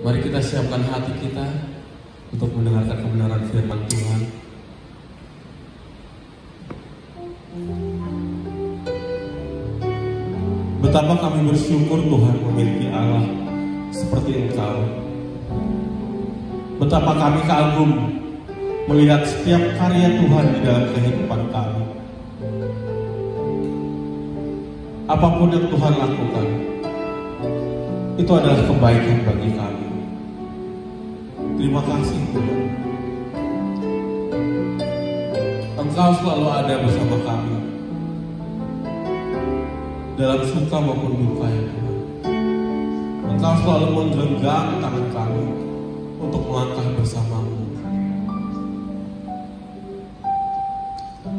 Mari kita siapkan hati kita untuk mendengarkan kebenaran firman Tuhan. Betapa kami bersyukur Tuhan memiliki Allah seperti Engkau. Betapa kami kagum melihat setiap karya Tuhan di dalam kehidupan kami. Apapun yang Tuhan lakukan, itu adalah kebaikan bagi kami. Terima kasih Tuhan. Engkau selalu ada bersama kami, dalam suka maupun duka ya Tuhan. Engkau selalu menggenggam tangan kami untuk melangkah bersamamu.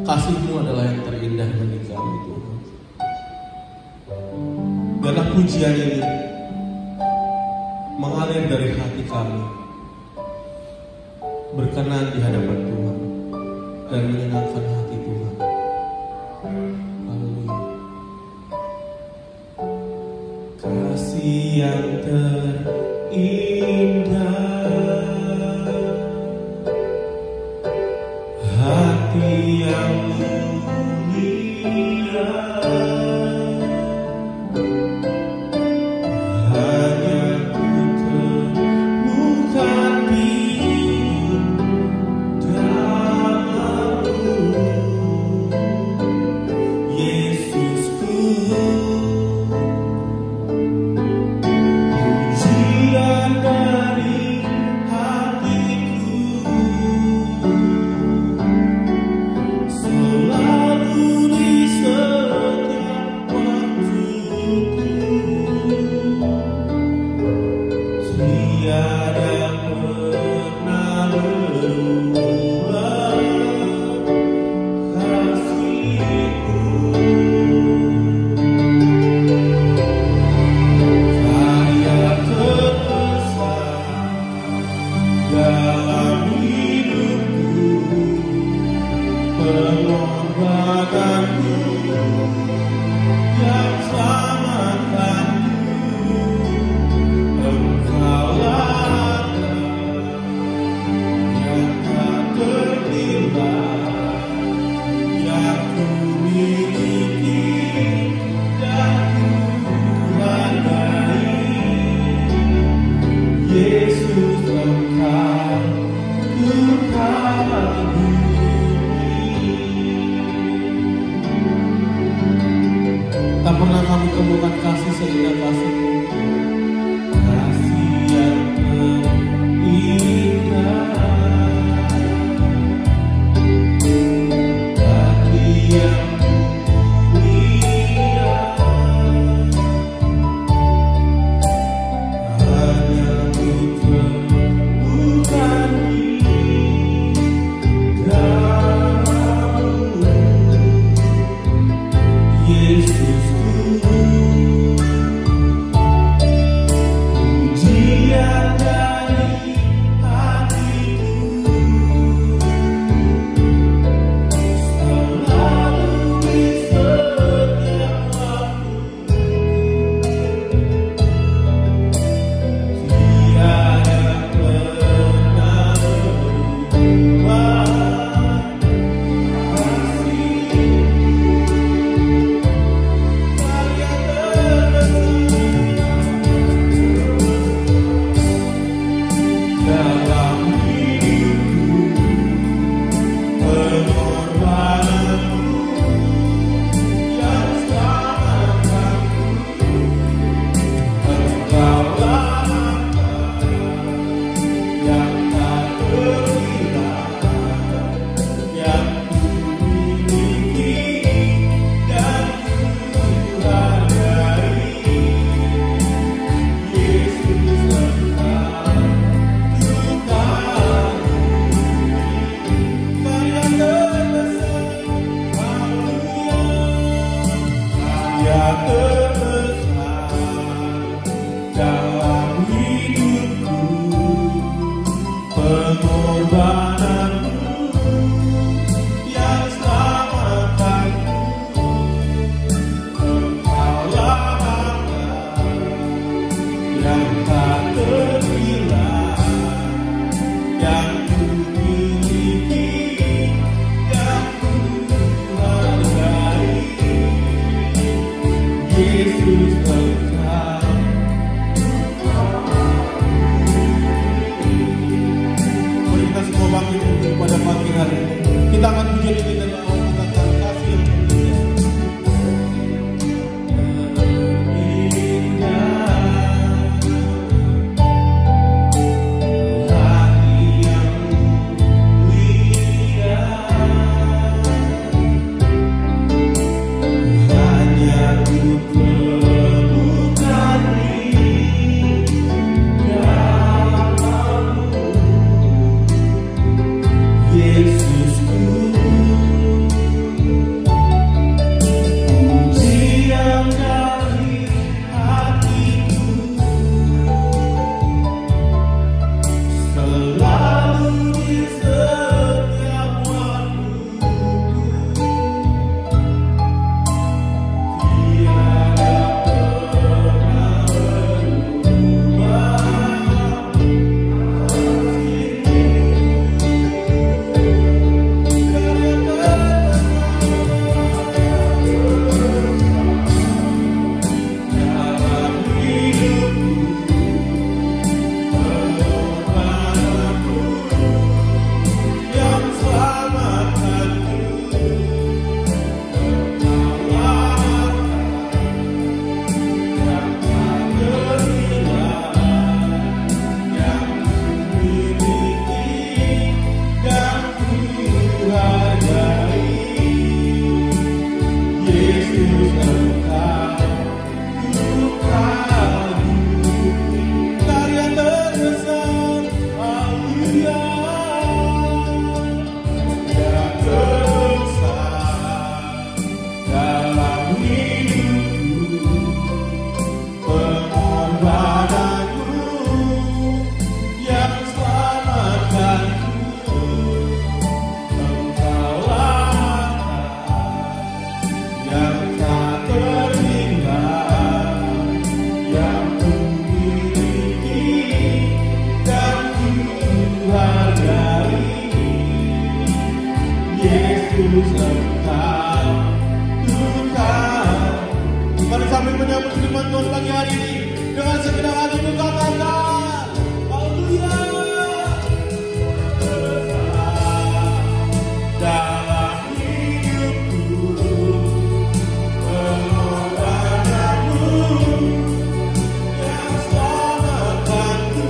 Kasih-Mu adalah yang terindah bagi kami Tuhan. Biarlah pujian ini mengalir dari hati kami, berkenan di hadapan Tuhan dan menyenangkan hati Tuhan. Haleluya. Kasih yang terindah, hati yang mulia, tak pernah kami temukan kasih seindah kasih-Mu. Kasih yang terindah, hati yang mulia, hanya Ku temukan di dalam dengan segenap hatiku katakan, haleluya. Dalam hidupku penuh padamu yang selamatkanku.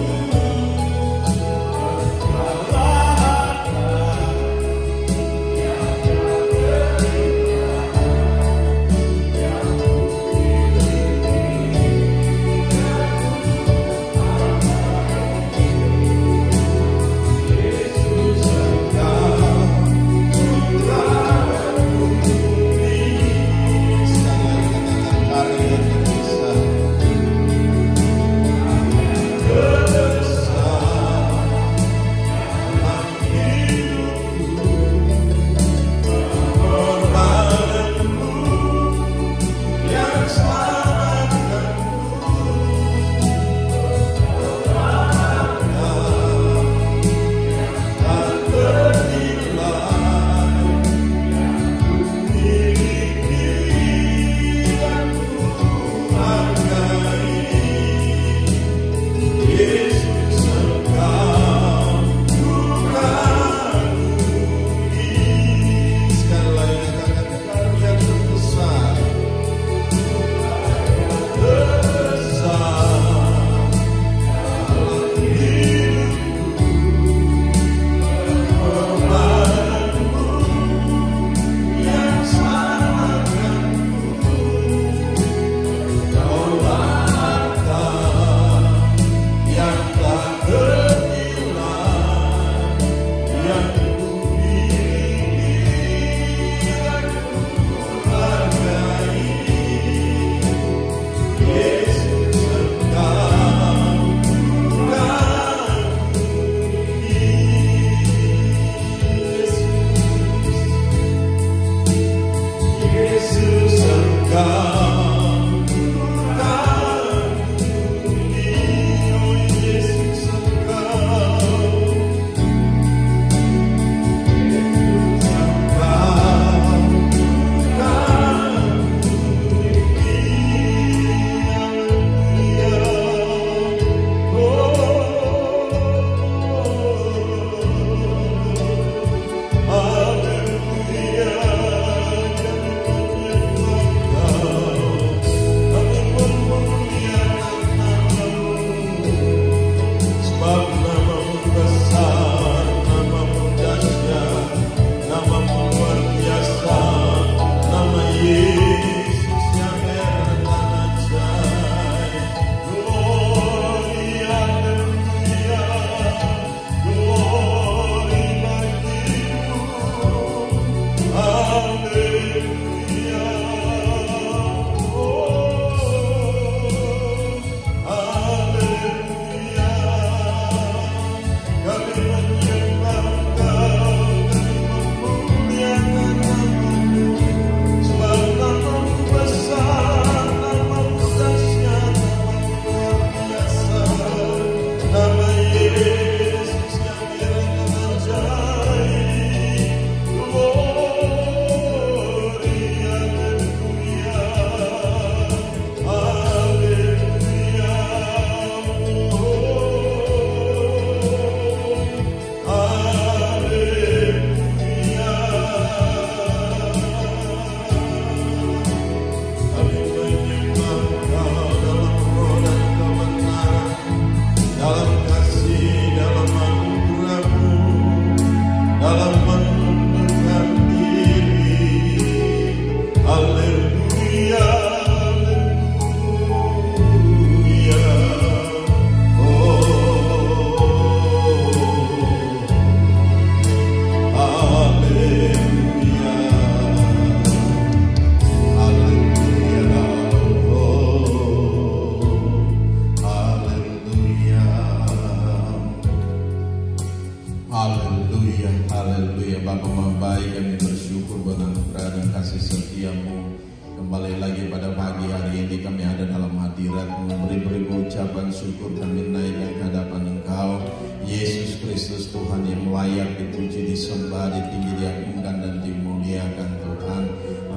Bapa Maha Baik, kami bersyukur buat anugerah dan kasih setia-Mu. Kembali lagi pada pagi hari ini kami ada dalam hadirat-Mu, beri-beri ucapan syukur kami naikkan ke hadapan Engkau, Yesus Kristus Tuhan yang layak dipuji, disembah, ditinggi, diagungkan dan dimuliakan Tuhan.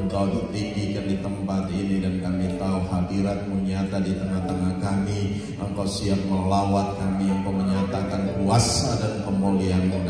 Engkau ditinggikan di tempat ini dan kami tahu hadirat-Mu nyata di tengah-tengah kami. Engkau siap melawat kami, Engkau menyatakan kuasa dan kemuliaan-Mu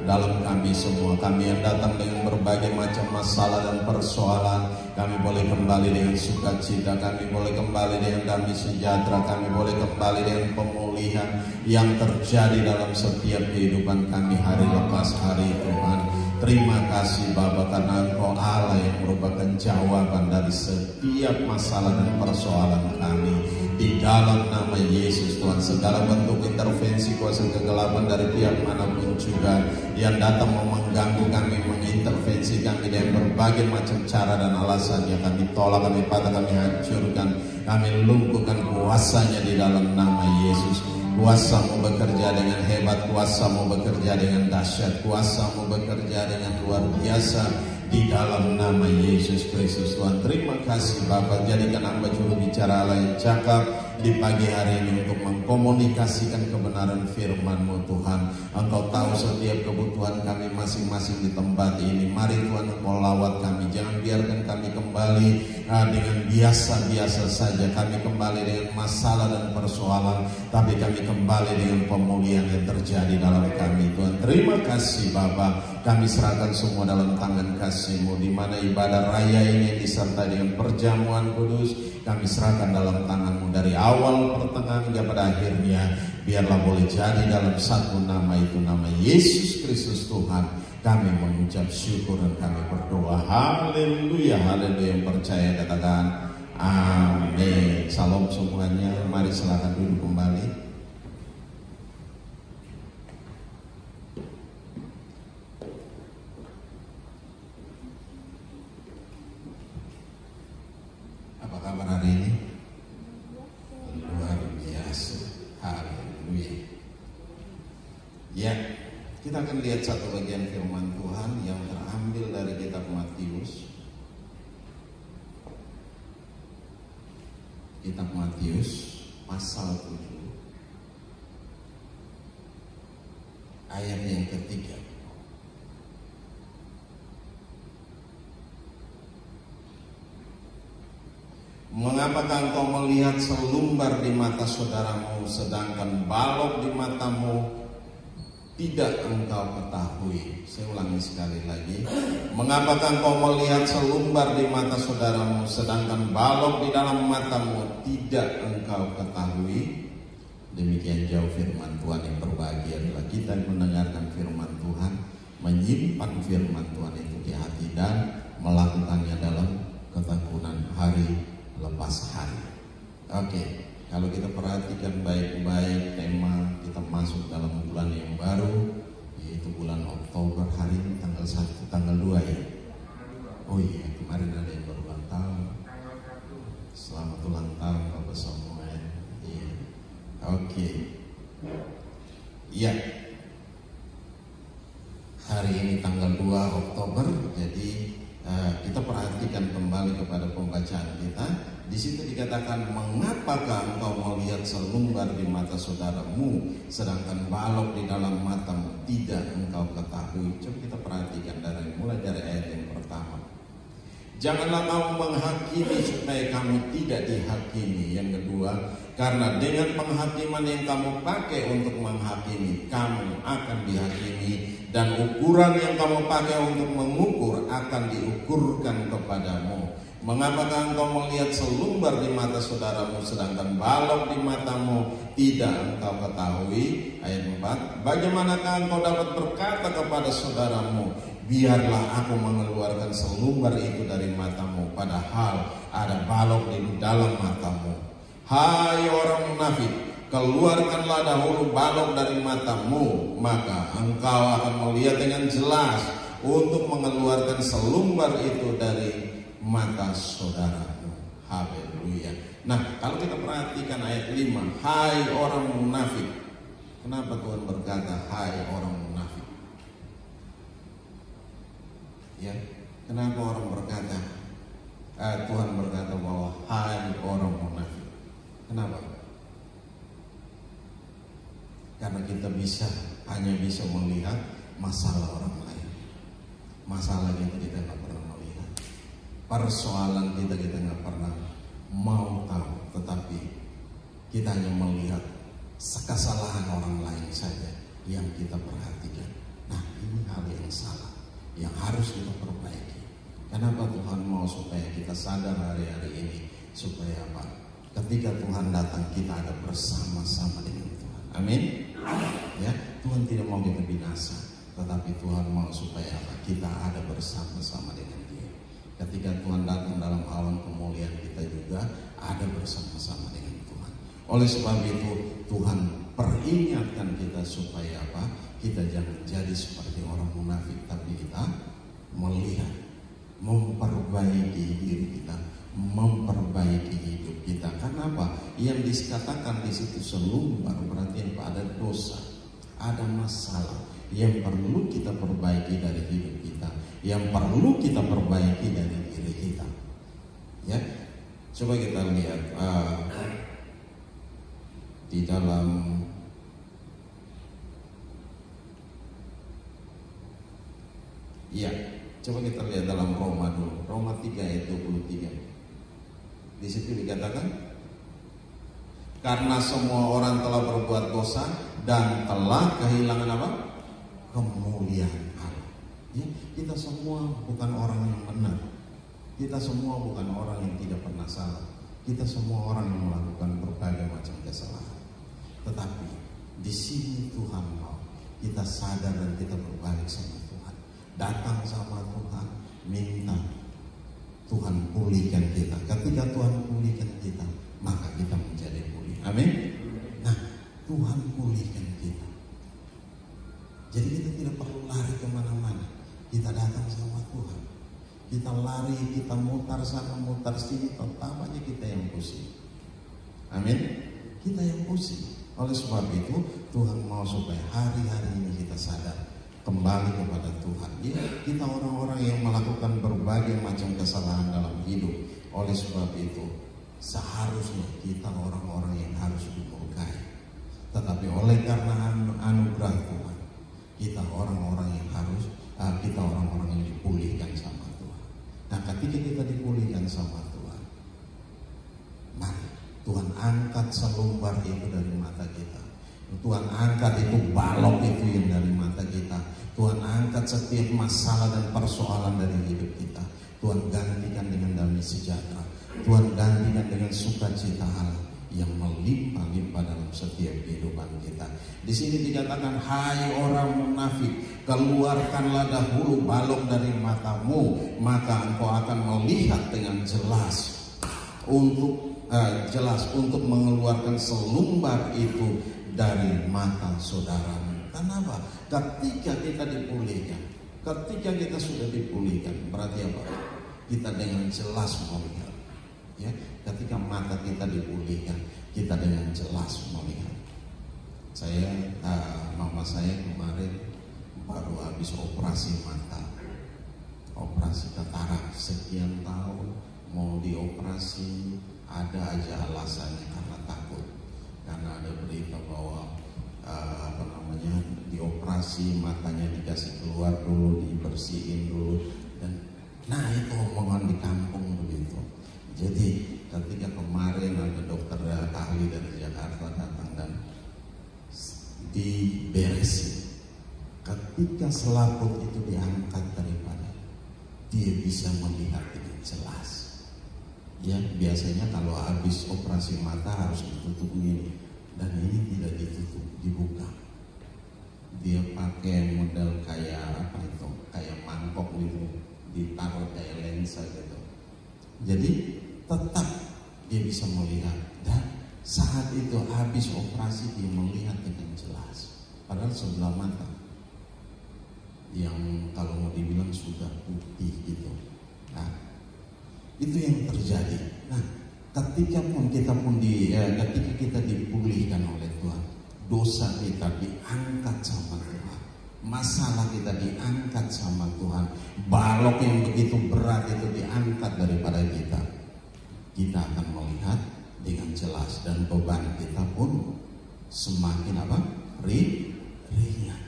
dalam kami semua. Kami yang datang dengan berbagai macam masalah dan persoalan, kami boleh kembali dengan sukacita, kami boleh kembali dengan damai sejahtera, kami boleh kembali dengan pemulihan yang terjadi dalam setiap kehidupan kami hari lepas hari, Tuhan. Terima kasih Bapa, karena Engkau Allah yang merupakan jawaban dari setiap masalah dan persoalan kami. Di dalam nama Yesus Tuhan, segala bentuk intervensi kuasa kegelapan dari pihak manapun juga yang datang mau mengganggu kami, mengintervensi kami dengan berbagai macam cara dan alasan, yang kami tolak, kami patah, kami hancurkan, kami lumpuhkan kuasanya di dalam nama Yesus. Kuasa-Mu bekerja dengan hebat, Kuasa-Mu bekerja dengan dahsyat, Kuasa-Mu bekerja dengan luar biasa di dalam nama Yesus Kristus. Tuhan, terima kasih Bapa, jadikan hamba juru bicara Allah yang cakap di pagi hari ini untuk mengkomunikasikan kebenaran firman-Mu Tuhan. Engkau tahu setiap kebutuhan kami masing-masing di tempat ini. Mari Tuhan, Engkau lawat kami, jangan biarkan kami kembali dengan biasa-biasa saja. Kami kembali dengan masalah dan persoalan, tapi kami kembali dengan pemulihan yang terjadi dalam kami. Tuhan, terima kasih Bapa, kami serahkan semua dalam tangan kasih-Mu. Di mana ibadah raya ini disertai dengan perjamuan kudus, kami serahkan dalam tangan-Mu dari awal, pertengahan hingga pada akhirnya. Biarlah boleh jadi dalam satu nama, itu nama Yesus Kristus Tuhan, kami mengucap syukur dan kami berdoa. Haleluya, haleluya. Yang percaya katakan amin. Salam semuanya. Mari silakan duduk kembali. Apa kabar hari ini? Luar biasa. Haleluya. Ya, kita akan lihat satu bagian firman Tuhan yang terambil dari kitab Matius. Kitab Matius pasal 7 ayat yang ketiga. Mengapakah engkau melihat selumbar di mata saudaramu, sedangkan balok di matamu tidak engkau ketahui? Saya ulangi sekali lagi. Mengapakah engkau melihat selumbar di mata saudaramu, sedangkan balok di dalam matamu tidak engkau ketahui? Demikian jauh firman Tuhan. Yang berbahagia adalah kita yang mendengarkan firman Tuhan, menyimpan firman Tuhan itu di hati dan melakukannya dalam ketekunan hari lepas hari. Oke, kalau kita perhatikan baik-baik tema, kita masuk dalam bulan yang baru, yaitu bulan Oktober. Hari ini tanggal 1, tanggal 2 ya. Oh iya, kemarin ada yang berulang tahun. Selamat ulang tahun Bapak Samuel. Iya. Oke. Iya. Hari ini tanggal 2 Oktober, jadi kita perhatikan kembali kepada pembacaan kita. Di situ dikatakan, mengapakah engkau melihat selumbar di mata saudaramu, sedangkan balok di dalam matamu tidak engkau ketahui? Coba kita perhatikan mulai dari ayat yang pertama. Janganlah kamu menghakimi supaya kamu tidak dihakimi. Yang kedua, karena dengan penghakiman yang kamu pakai untuk menghakimi, kamu akan dihakimi, dan ukuran yang kamu pakai untuk mengukur akan diukurkan kepadamu. Mengapakah engkau melihat selumbar di mata saudaramu, sedangkan balok di matamu tidak engkau ketahui? Ayat 4, bagaimanakah engkau dapat berkata kepada saudaramu, biarlah aku mengeluarkan selumbar itu dari matamu, padahal ada balok di dalam matamu? Hai orang munafik, keluarkanlah dahulu balok dari matamu, maka engkau akan melihat dengan jelas untuk mengeluarkan selumbar itu dari mata saudaramu. Haleluya. Nah, kalau kita perhatikan ayat 5, hai orang munafik. Kenapa Tuhan berkata hai orang munafik? Ya, kenapa orang berkata Tuhan berkata bahwa hai orang munafik? Kenapa? Karena kita hanya bisa melihat masalah orang lain. Masalahnya kita tidak pernah melihat. persoalan kita nggak pernah mau tahu, tetapi kita hanya melihat kesalahan orang lain saja yang kita perhatikan. Nah, ini hal yang salah, yang harus kita perbaiki. Kenapa Tuhan mau supaya kita sadar hari-hari ini, supaya apa? Ketika Tuhan datang, kita ada bersama-sama dengan Tuhan. Amin. Ya, Tuhan tidak mau kita binasa, tetapi Tuhan mau supaya apa? Kita ada bersama-sama dengan Dia. Ketika Tuhan datang dalam awan kemuliaan, kita juga ada bersama-sama dengan Tuhan. Oleh sebab itu, Tuhan peringatkan kita supaya apa? Kita jangan jadi seperti orang munafik, tapi kita melihat, memperbaiki diri kita, memperbaiki hidup kita. Karena apa? Yang dikatakan di situ selumbar berarti apa? Ada dosa, ada masalah yang perlu kita perbaiki dari hidup kita, yang perlu kita perbaiki dari diri kita. Ya, coba kita lihat di dalam coba kita lihat dalam Roma dulu, Roma 3 ayat 23. Di situ dikatakan, karena semua orang telah berbuat dosa dan telah kehilangan apa? Kemuliaan Allah. Ya, kita semua bukan orang yang benar. Kita semua bukan orang yang tidak pernah salah. Kita semua orang yang melakukan berbagai macam kesalahan. Tetapi di sini Tuhan mau kita sadar dan kita berbalik sama Tuhan. Datang sama Tuhan, minta Tuhan pulihkan kita. Ketika Tuhan pulihkan kita, maka kita menjadi pulih. Amin. Nah, Tuhan pulihkan kita. Jadi kita tidak perlu lari kemana-mana. Kita datang sama Tuhan. Kita lari, kita mutar sana, mutar sini, tetap aja kita yang pusing. Amin. Kita yang pusing. Oleh sebab itu, Tuhan mau supaya hari-hari ini kita sadar, kembali kepada Tuhan. Ya, kita orang-orang yang melakukan berbagai macam kesalahan dalam hidup. Oleh sebab itu, seharusnya kita orang-orang yang harus dimurkai. Tetapi oleh karena anugerah Tuhan, kita orang-orang yang harus, kita orang-orang yang dipulihkan sama Tuhan. Nah, ketika kita dipulihkan sama Tuhan, mari Tuhan angkat selumbar itu dari mata kita. Tuhan angkat itu balok itu yang dari mata kita. Tuhan angkat setiap masalah dan persoalan dari hidup kita. Tuhan gantikan dengan damai sejahtera. Tuhan gantikan dengan sukacita Allah yang melimpah-limpah dalam setiap kehidupan kita. Di sini dikatakan, hai orang munafik, keluarkanlah dahulu balok dari matamu, maka engkau akan melihat dengan jelas untuk mengeluarkan selumbar itu dari mata saudaramu. Kenapa? Ketika kita dipulihkan, ketika kita sudah dipulihkan, berarti apa? Kita dengan jelas melihat. Ya, ketika mata kita dipulihkan, kita dengan jelas melihat. Mama saya kemarin baru habis operasi mata, operasi katarak, sekian tahun mau dioperasi, ada aja alasannya karena takut, karena ada berita bahwa dioperasi matanya dikasih keluar dulu, dibersihin dulu, dan nah itu omongan di kampung begitu. Jadi ketika kemarin ada dokter ahli dari Jakarta datang dan diberesin, ketika selaput itu diangkat daripada, dia bisa melihat dengan jelas. Ya, biasanya kalau habis operasi mata harus ditutup ini, dan ini tidak ditutup, dibuka. Dia pakai model kayak apa itu, kayak mangkok gitu, ditaruh kayak lensa gitu. Jadi tetap dia bisa melihat, dan saat itu habis operasi dia melihat dengan jelas. Padahal sebelah mata yang kalau mau dibilang sudah putih gitu. Nah, itu yang terjadi. Nah, ketika kita dipulihkan oleh Tuhan, dosa kita diangkat sama Tuhan, masalah kita diangkat sama Tuhan, balok yang begitu berat itu diangkat daripada kita. Kita akan melihat dengan jelas, dan beban kita pun semakin ringan.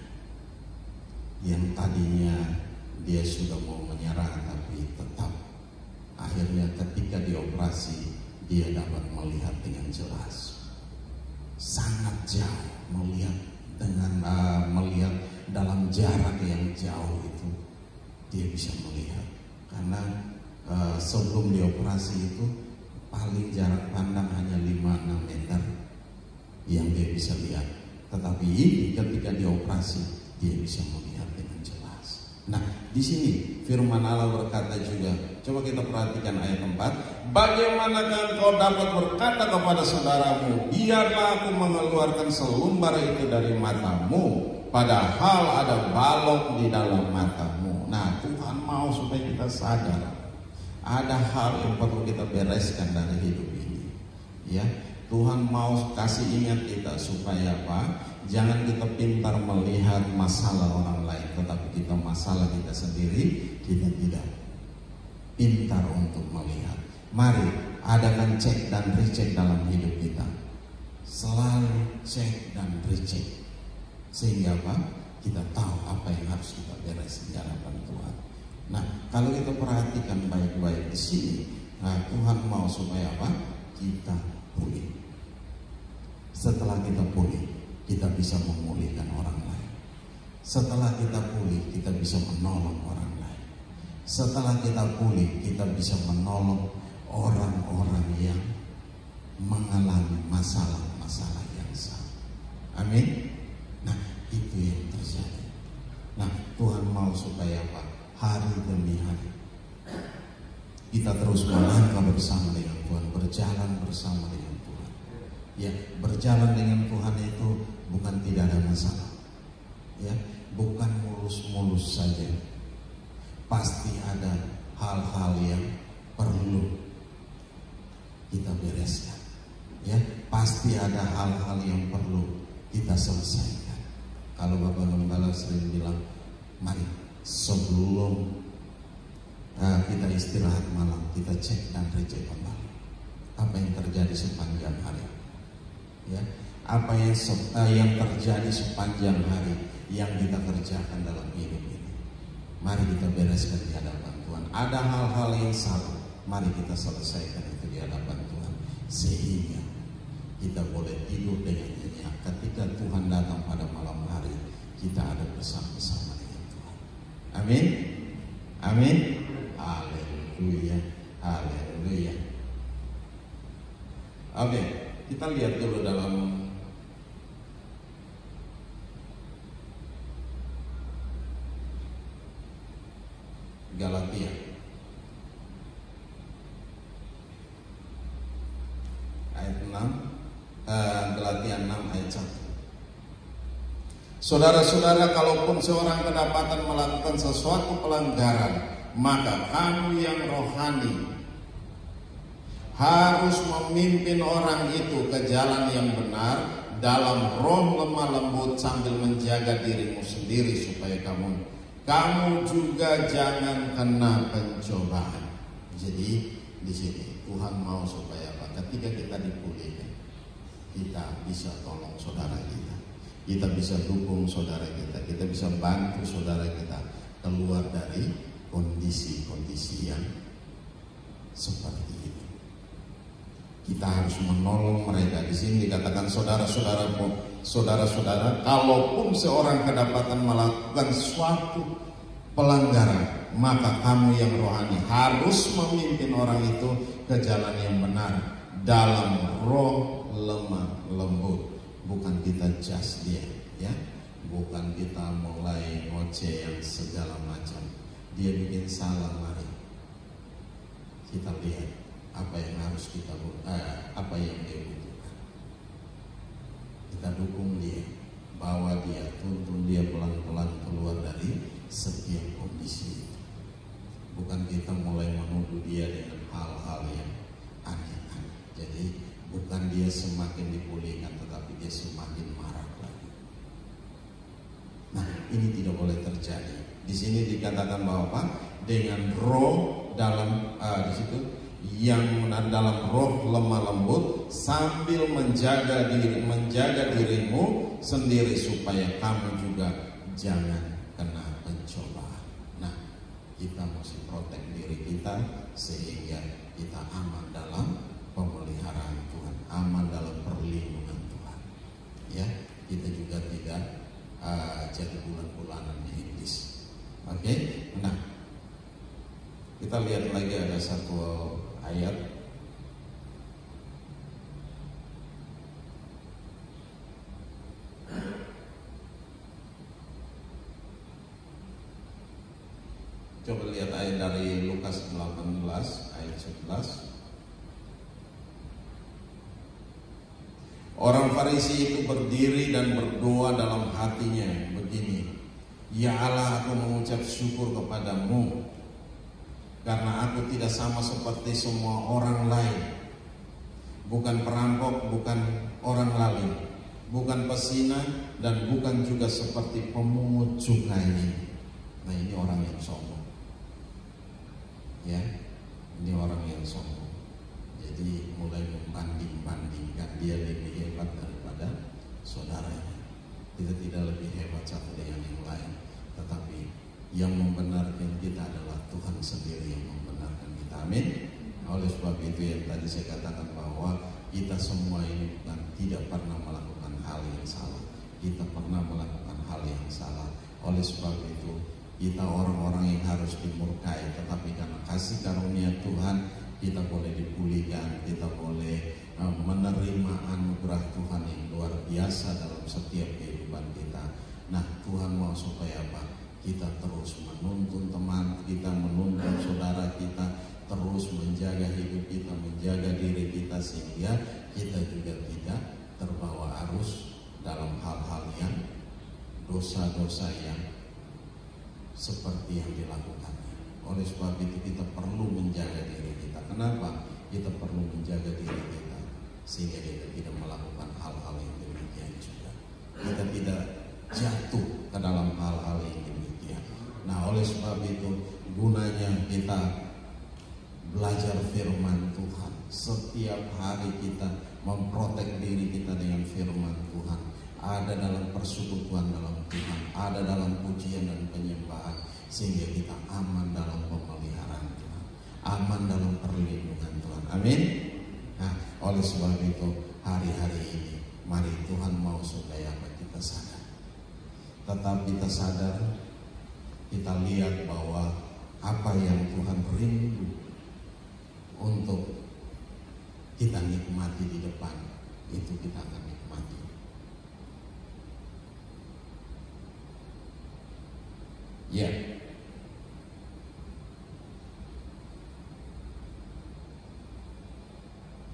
Yang tadinya dia sudah mau menyerah, tapi tetap akhirnya ketika dioperasi dia dapat melihat dengan jelas, sangat jauh melihat melihat dalam jarak yang jauh itu dia bisa melihat, karena sebelum dioperasi itu paling jarak pandang hanya 5-6 meter yang dia bisa lihat, tetapi ini ketika dioperasi dia bisa melihat dengan jelas. Nah, di sini firman Allah berkata juga, coba kita perhatikan ayat 4. Bagaimanakah engkau dapat berkata kepada saudaramu, biarlah aku mengeluarkan selumbar itu dari matamu, padahal ada balok di dalam matamu. Nah, Tuhan mau supaya kita sadar ada hal yang perlu kita bereskan dari hidup ini. Ya, Tuhan mau kasih ingat kita supaya apa? Jangan kita pintar melihat masalah orang lain, tetapi kita masalah kita sendiri kita tidak pintar untuk melihat. Mari adakan cek dan recheck dalam hidup kita. Selalu cek dan recheck, sehingga apa? Kita tahu apa yang harus kita beresin di hadapan Tuhan. Nah, kalau kita perhatikan baik-baik di sini, nah, Tuhan mau supaya apa? Kita pulih. Setelah kita pulih, kita bisa memulihkan orang lain. Setelah kita pulih, kita bisa menolong orang lain. Setelah kita pulih, kita bisa menolong orang-orang yang mengalami masalah-masalah yang sama. Amin. Nah, itu yang terjadi. Nah, Tuhan mau supaya apa? Hari demi hari kita terus melangkah bersama dengan Tuhan, berjalan bersama dengan Tuhan. Ya, berjalan dengan Tuhan itu bukan tidak ada masalah. Ya, bukan mulus-mulus saja. Pasti ada hal-hal yang perlu kita bereskan. Ya, pasti ada hal-hal yang perlu kita selesaikan. Kalau Bapak Gembala sering bilang, mari sebelum kita istirahat malam, kita cek dan recheck kembali apa yang terjadi sepanjang hari. Ya, apa yang terjadi sepanjang hari yang kita kerjakan dalam hidup ini. Mari kita bereskan di hadapan Tuhan. Ada hal-hal yang salah, mari kita selesaikan itu di hadapan Tuhan, sehingga kita boleh tidur dengan nyenyak. Ketika Tuhan datang pada malam hari, kita ada bersama-sama dengan Tuhan. Amin. Amin. Haleluya. Haleluya. Oke, kita lihat dulu dalam Galatia ayat 6, Galatia 6 ayat 1. Saudara-saudara, kalaupun seorang kedapatan melakukan sesuatu pelanggaran, maka kamu yang rohani harus memimpin orang itu ke jalan yang benar dalam roh lemah lembut, sambil menjaga dirimu sendiri supaya kamu juga jangan kena pencobaan. Jadi di sini Tuhan mau supaya apa? Ketika kita dipulihkan, kita bisa tolong saudara kita, kita bisa dukung saudara kita bisa bantu saudara kita keluar dari kondisi-kondisi yang seperti itu. Kita harus menolong mereka. Di sini dikatakan saudara-saudara, kalaupun seorang kedapatan melakukan suatu pelanggaran, maka kamu yang rohani harus memimpin orang itu ke jalan yang benar dalam roh lemah lembut. Bukan kita just dia, ya, bukan kita mulai ngoceh yang segala macam. Dia bikin salah, mari kita lihat apa yang harus kita apa yang dia butuhkan. Kita dukung dia, bawa dia, tuntun dia pelan-pelan keluar dari setiap kondisi itu. Bukan kita mulai menuduh dia dengan hal-hal yang aneh-aneh. Jadi bukan dia semakin dipulihkan, tetapi dia semakin marah lagi. Nah, ini tidak boleh terjadi. Di sini dikatakan bahwa apa? Dengan roh dalam di situ yang dalam roh lemah lembut, sambil menjaga dirimu sendiri supaya kamu juga jangan kena pencobaan. Nah, kita mesti protek diri kita sehingga kita aman dalam pemeliharaan Tuhan, aman dalam perlindungan Tuhan. Ya, kita juga tidak jadi bulan-bulanan iblis. Oke, nah kita lihat lagi ada satu ayat. Coba lihat ayat dari Lukas 18 ayat 11. Orang Farisi itu berdiri dan berdoa dalam hatinya begini, Ya Allah, aku mengucap syukur kepadamu karena aku tidak sama seperti semua orang lain, bukan perampok, bukan orang lalim, bukan pesina, dan bukan juga seperti pemungut cukai. Nah, ini orang yang sombong. Ya, ini orang yang sombong. Jadi mulai membanding-bandingkan dia lebih hebat daripada saudaranya. Kita tidak lebih hebat satu dengan yang lain, tetapi yang membenarkan kita adalah Tuhan sendiri yang membenarkan kita. Amin. Oleh sebab itu yang tadi saya katakan bahwa kita semua ini bukan tidak pernah melakukan hal yang salah. Kita pernah melakukan hal yang salah. Oleh sebab itu kita orang-orang yang harus dimurkai, tetapi karena kasih karunia Tuhan kita boleh dipulihkan, kita boleh menerima anugerah Tuhan yang luar biasa dalam setiap kehidupan kita. Nah, Tuhan mau supaya apa? Kita terus menuntun teman kita, menuntun saudara kita, terus menjaga hidup kita, menjaga diri kita, sehingga kita juga tidak terbawa arus dalam hal-hal yang dosa-dosa yang seperti yang dilakukannya. Oleh sebab itu kita perlu menjaga diri kita. Kenapa? Kita perlu menjaga diri kita sehingga kita tidak melakukan hal-hal yang demikian juga. Kita tidak jatuh ke dalam hal-hal yang demikian. Nah, oleh sebab itu gunanya kita belajar firman Tuhan. Setiap hari kita memprotek diri kita dengan firman Tuhan. Ada dalam persekutuan dalam Tuhan, ada dalam pujian dan penyembahan, sehingga kita aman dalam pemeliharaan Tuhan, aman dalam perlindungan Tuhan. Amin. Nah, oleh sebab itu hari-hari ini mari Tuhan mau supaya kita sadar. Tetap kita sadar, kita lihat bahwa apa yang Tuhan rindu untuk kita nikmati di depan, itu kita akan nikmati. Ya.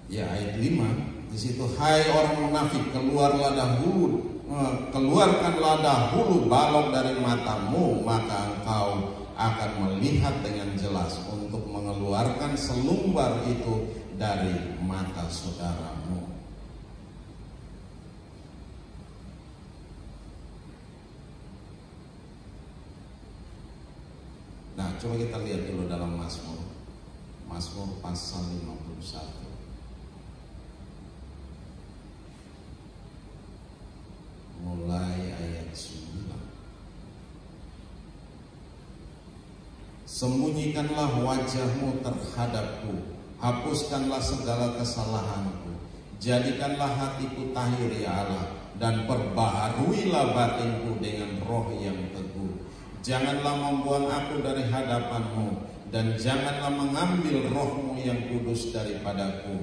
Ya, ayat 5 di situ, hai orang munafik, keluarkanlah dahulu balok dari matamu, maka engkau akan melihat dengan jelas untuk mengeluarkan selumbar itu dari mata saudaramu. Nah, coba kita lihat dulu dalam Mazmur pasal 51. Mulai ayat 9. Sembunyikanlah wajahmu terhadapku, hapuskanlah segala kesalahanku, jadikanlah hatiku tahir ya Allah, dan perbaharuilah batinku dengan roh yang teguh. Janganlah membuang aku dari hadapanmu, dan janganlah mengambil rohmu yang kudus daripadaku.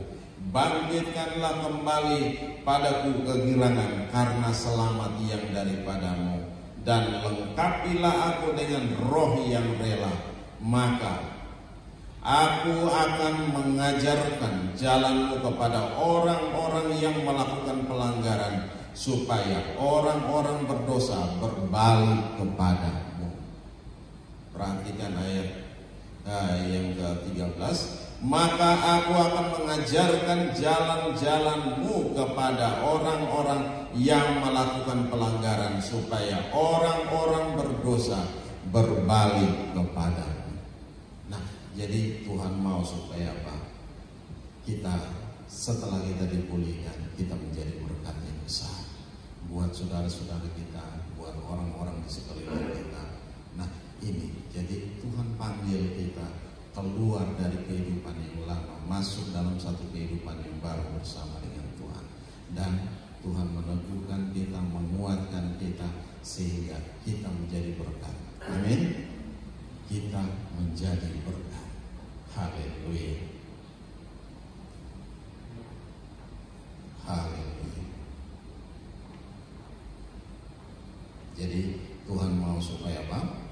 Bangkitkanlah kembali padaku kegirangan karena selamat yang daripadamu, dan lengkapilah aku dengan roh yang rela. Maka aku akan mengajarkan jalanmu kepada orang-orang yang melakukan pelanggaran, supaya orang-orang berdosa berbalik kepadamu. Perhatikan ayat yang ke-13. Maka aku akan mengajarkan jalan-jalanmu kepada orang-orang yang melakukan pelanggaran, supaya orang-orang berdosa berbalik kepadamu. Nah, jadi Tuhan mau supaya apa? Kita setelah kita dipulihkan, kita menjadi berkat yang besar buat saudara-saudara kita, buat orang-orang di sekeliling kita. Nah ini, jadi Tuhan panggil kita keluar dari kehidupan yang lama, masuk dalam satu kehidupan yang baru bersama dengan Tuhan. Dan Tuhan meneguhkan kita, menguatkan kita, sehingga kita menjadi berkat. Amin. Kita menjadi berkat. Haleluya. Haleluya. Jadi Tuhan mau supaya apa?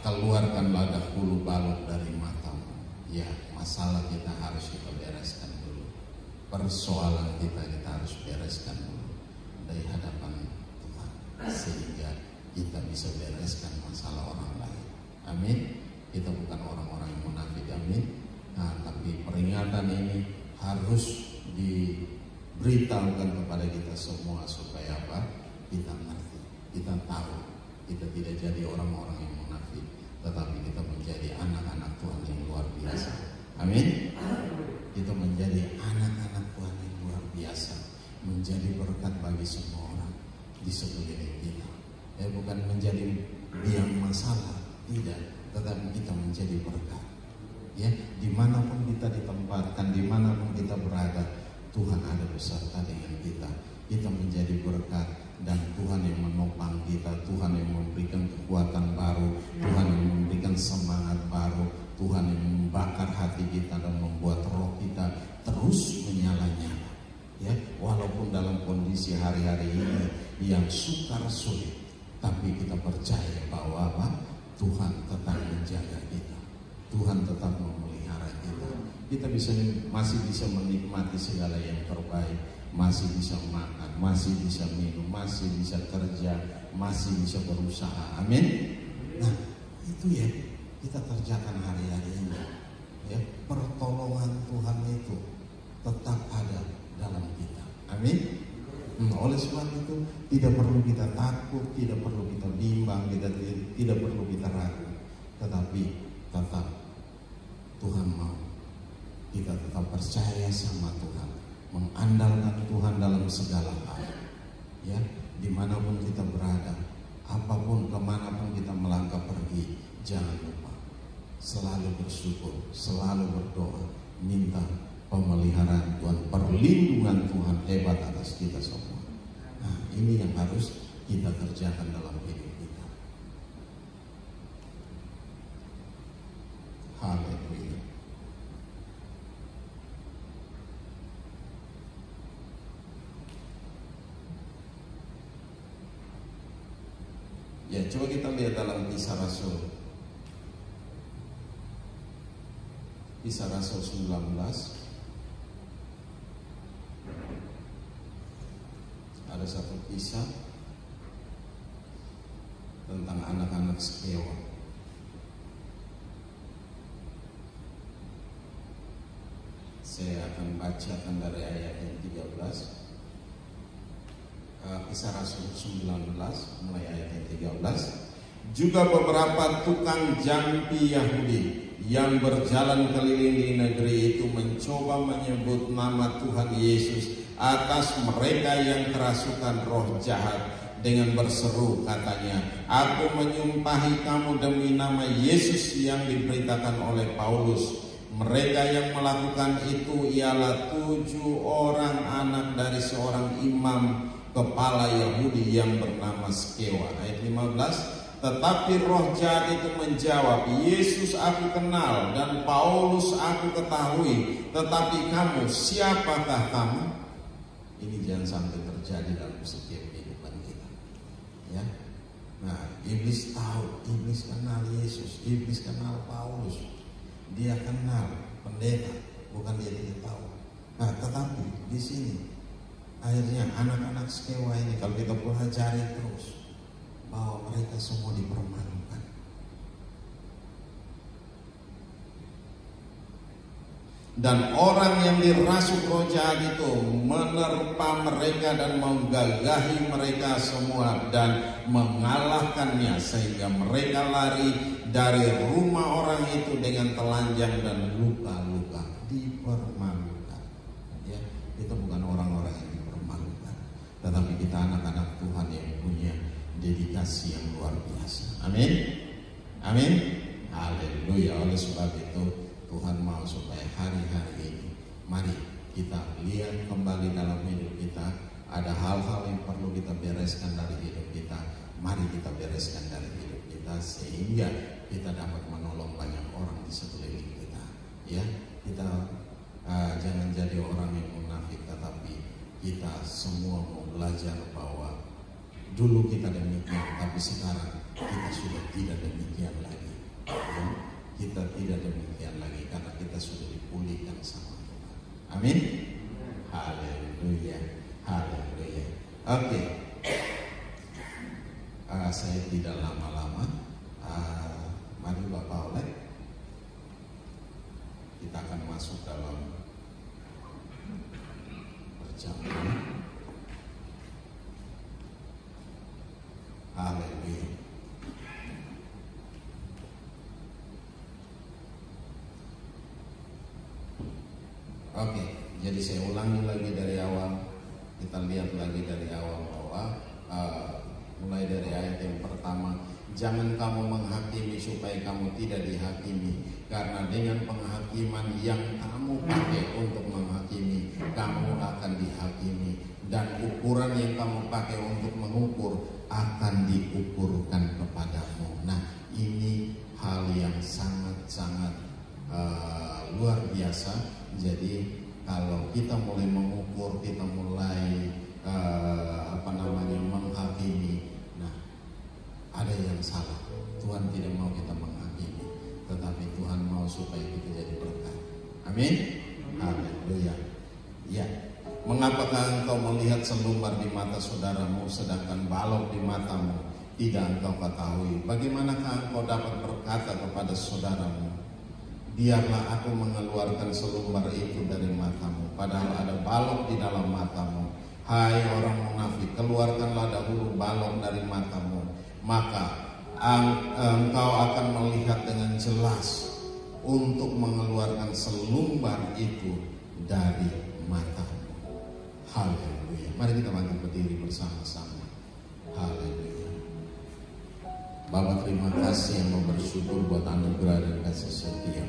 Keluarkanlah dahulu balok dari matamu. Ya, masalah kita harus kita bereskan dulu. Persoalan kita harus bereskan dulu dari hadapan Tuhan, sehingga kita bisa bereskan masalah orang lain. Amin. Kita bukan orang-orang yang munafik. Amin. Nah, tapi peringatan ini harus diberitahukan kepada kita semua supaya apa? Kita ngerti, kita tahu, kita tidak jadi orang-orang yang munafik, tetapi kita menjadi anak-anak Tuhan yang luar biasa. Amin. Kita menjadi anak-anak Tuhan yang luar biasa, menjadi berkat bagi semua orang di sekeliling kita. Bukan menjadi biang masalah, tidak, tetapi kita menjadi berkat. Ya, dimanapun kita ditempatkan, dimanapun kita berada, Tuhan ada beserta dengan kita. Kita menjadi berkat, dan Tuhan yang menopang kita, Tuhan yang memberikan kekuatan baru, Tuhan yang memberikan semangat baru, Tuhan yang membakar hati kita dan membuat roh kita terus menyala-nyala. Ya, walaupun dalam kondisi hari-hari ini yang sukar sulit, tapi kita percaya bahwa apa? Tuhan tetap menjaga kita, Tuhan tetap memelihara kita. Kita masih bisa menikmati segala yang terbaik, masih bisa makan, masih bisa minum, masih bisa kerja, masih bisa berusaha. Amin. Nah, itu ya kita kerjakan hari-hari ini. Ya, pertolongan Tuhan itu tetap ada dalam kita. Amin. Oleh sebab itu tidak perlu kita takut, tidak perlu kita bimbang, tidak perlu kita ragu, tetapi tetap Tuhan mau kita tetap percaya sama Tuhan, mengandalkan Tuhan dalam segala hal. Ya, dimanapun kita berada, apapun kemanapun kita melangkah pergi, jangan lupa selalu bersyukur, selalu berdoa, minta pemeliharaan Tuhan, perlindungan Tuhan hebat atas kita semua. Nah, ini yang harus kita kerjakan dalam hidup kita. Haleluya. Ya, coba kita lihat dalam Kisah Rasul. Kisah Rasul 19. Ada satu kisah tentang anak-anak Skewa. Saya akan bacakan dari ayat yang 13. Kisah Rasul 19 mulai ayat yang 13. Juga beberapa tukang jampi Yahudi yang berjalan keliling di negeri itu mencoba menyebut nama Tuhan Yesus atas mereka yang kerasukan roh jahat dengan berseru, katanya, aku menyumpahi kamu demi nama Yesus yang diberitakan oleh Paulus. Mereka yang melakukan itu ialah 7 orang anak dari seorang imam kepala Yahudi yang bernama Skewa. Ayat 15. Tetapi roh jahat itu menjawab, Yesus aku kenal dan Paulus aku ketahui, tetapi kamu, siapakah kamu? Ini jangan sampai terjadi dalam setiap kehidupan kita. Ya, nah, iblis tahu, iblis kenal Yesus, iblis kenal Paulus, dia kenal pendeta, bukan dia tidak tahu. Nah, tetapi di sini akhirnya anak-anak Skewa ini, kalau kita pelajari terus, bahwa mereka semua dipermalukan. Dan orang yang dirasuk roh jahat itu menerpa mereka dan menggagahi mereka semua dan mengalahkannya, sehingga mereka lari dari rumah orang itu dengan telanjang dan luka-luka. Dipermalukan. Ya, kita bukan orang-orang yang dipermalukan, tetapi kita anak-anak Tuhan yang punya dedikasi yang luar biasa. Amin. Amin. Haleluya. Oleh sebab itu Tuhan mau supaya hari-hari ini mari kita lihat kembali dalam hidup kita. Ada hal-hal yang perlu kita bereskan dari hidup kita. Mari kita bereskan dari hidup kita sehingga kita dapat menolong banyak orang di sekeliling kita. Ya, kita jangan jadi orang yang munafik, tetapi kita semua mau belajar bahwa dulu kita demikian, tapi sekarang kita sudah tidak demikian lagi. Ya, kita tidak demikian lagi karena kita sudah dipulihkan sama Tuhan. Amin. Haleluya. Haleluya. Oke. Saya tidak lama-lama. Mari Bapak oleh. Kita akan masuk dalam perjamuan. Haleluya. Oke, jadi saya ulangi lagi dari awal. Kita lihat lagi dari awal bahwa mulai dari ayat yang pertama, jangan kamu menghakimi supaya kamu tidak dihakimi, karena dengan penghakiman yang kamu pakai untuk menghakimi, kamu akan dihakimi, dan ukuran yang kamu pakai untuk mengukur akan diukurkan kepadamu. Nah, ini hal yang sangat-sangat luar biasa. Jadi kalau kita mulai mengukur, kita mulai menghakimi, nah ada yang salah. Tuhan tidak mau kita menghakimi, tetapi Tuhan mau supaya kita jadi berkat. Amin. Haleluya. Ya. Mengapakah engkau melihat selumbar di mata saudaramu, sedangkan balok di matamu tidak engkau ketahui? Bagaimanakah engkau dapat berkata kepada saudaramu, biarlah aku mengeluarkan selumbar itu dari matamu, padahal ada balok di dalam matamu? Hai orang munafik, keluarkanlah dahulu balok dari matamu, maka engkau akan melihat dengan jelas untuk mengeluarkan selumbar itu dari matamu. Haleluya. Mari kita bangkit berdiri bersama-sama. Haleluya. Bapa, terima kasih yang mau bersyukur buat anugerah dan kasih setia.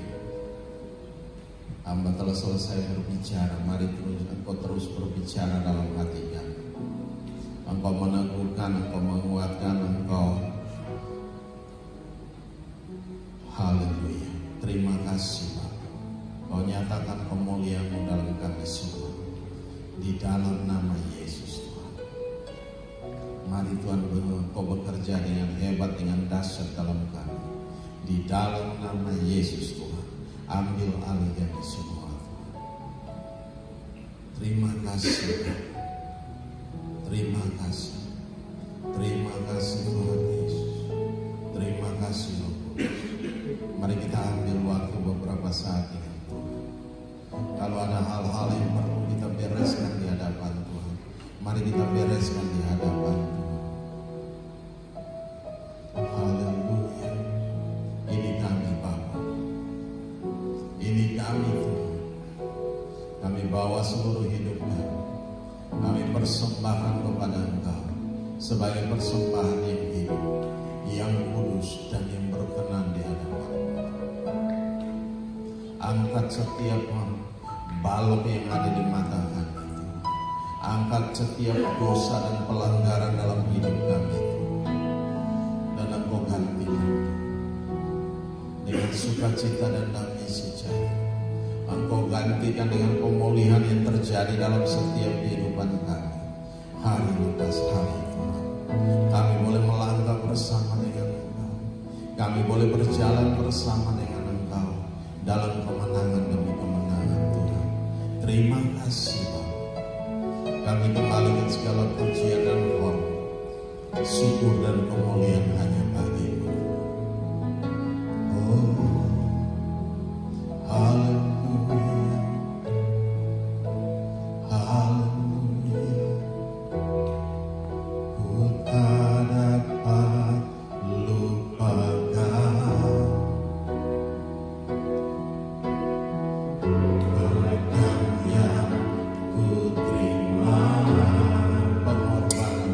Hamba telah selesai berbicara. Mari engkau terus berbicara dalam hati kami. Engkau meneguhkan, engkau menguatkan, engkau. Haleluya. Terima kasih Bapa. Kau nyatakan kemuliaan-Mu dalam kami semua. Di dalam nama Yesus Tuhan. Mari Tuhan, Engkau bekerja dengan hebat, dengan dahsyat dalam kami. Di dalam nama Yesus Tuhan. Ambil alih kami semua Tuhan. Terima kasih. Terima kasih. Terima kasih Tuhan Yesus. Terima kasih Roh Kudus. Mari kita ambil waktu beberapa saat ini Tuhan. Kalau ada hal-hal yang perlu kita bereskan di hadapan Tuhan, mari kita bereskan di hadapan Tuhan. Haleluya. Ini kami Bapa. Ini kami Tuhan. Kami bawa seluruh hidup kami. Kami persembahkan kepada Engkau sebagai persembahan yang hidup, yang kudus dan yang berkenan di hadapan. Angkat setiap balok yang ada di mata kami. Angkat setiap dosa dan pelanggaran dalam hidup kami. Dan Engkau gantikan dengan sukacita dan damai sejahtera. Engkau gantikan dengan pemulihan yang terjadi dalam setiap kehidupan kami. Hari lepas hari Tuhan, kami boleh melangkah bersama dengan Engkau. Kami boleh berjalan bersama dengan Engkau dalam kemenangan demi kemenangan Tuhan. Terima kasih Bapa. Kami kembalikan segala pujian dan hormat, syukur dan kemuliaan hanya bagi-Mu. Oh, haleluya, haleluya. Ku tak dapat lupakan berkat yang ku terima, pengorbanan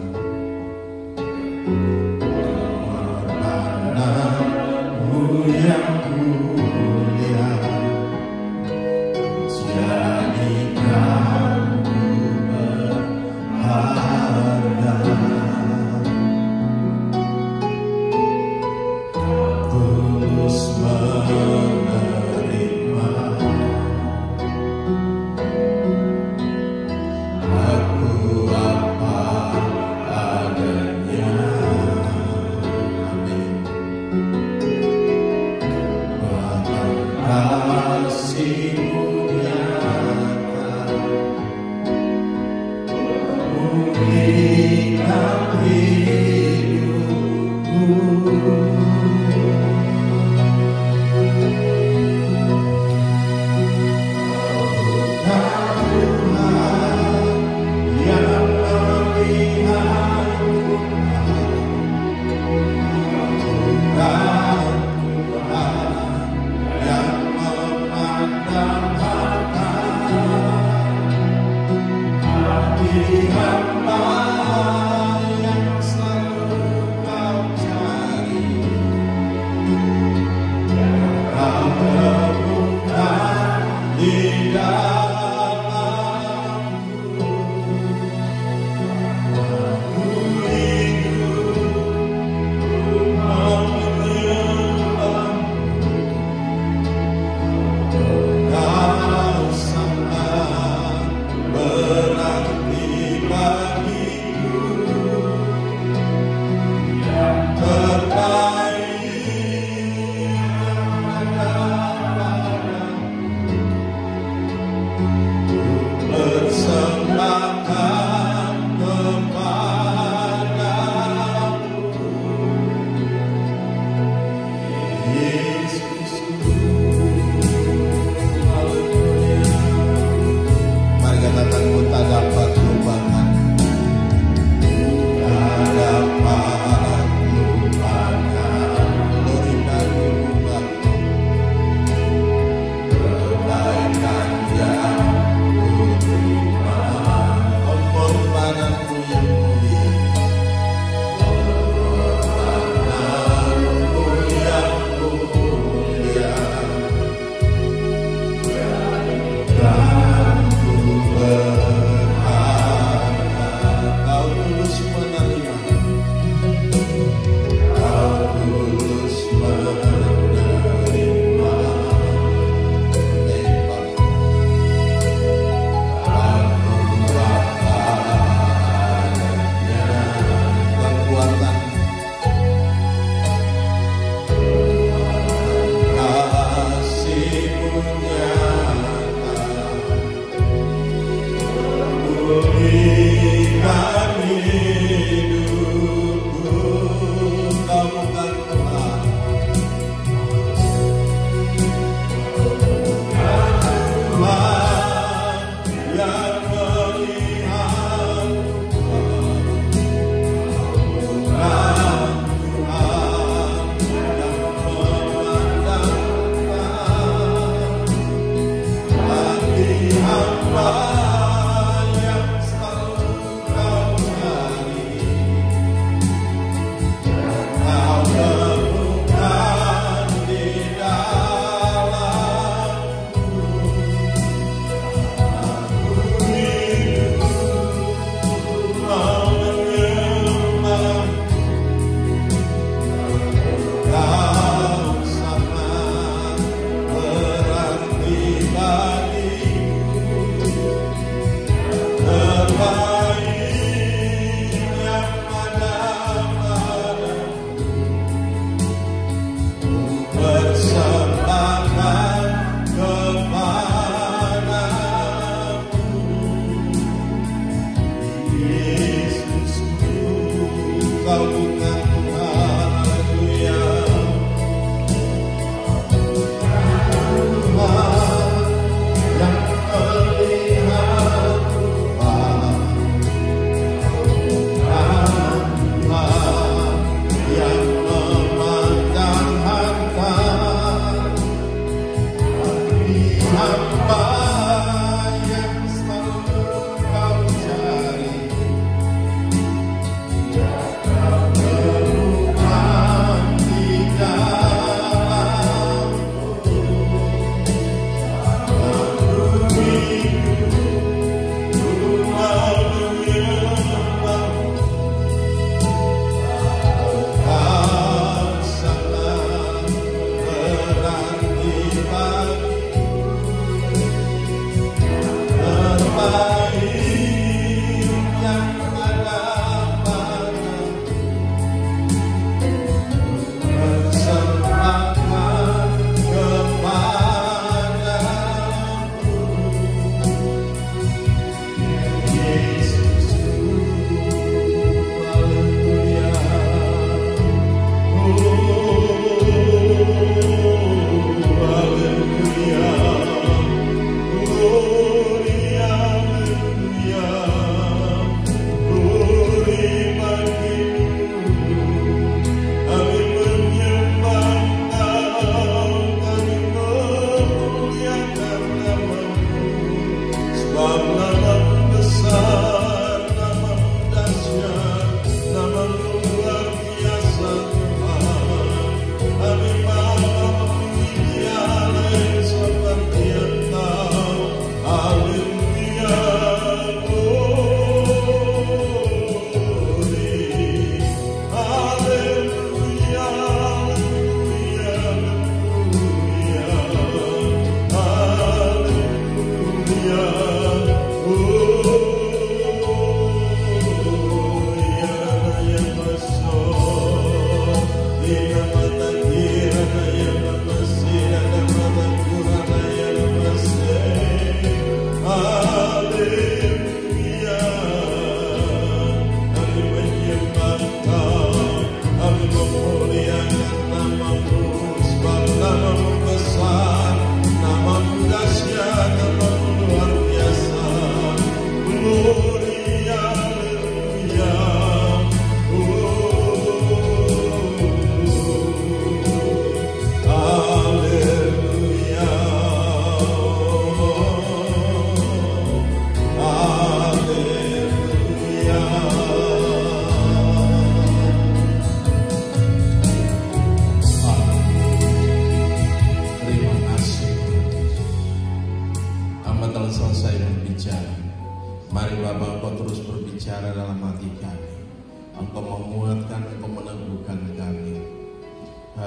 Engkau menguatkan, Engkau meneguhkan kami,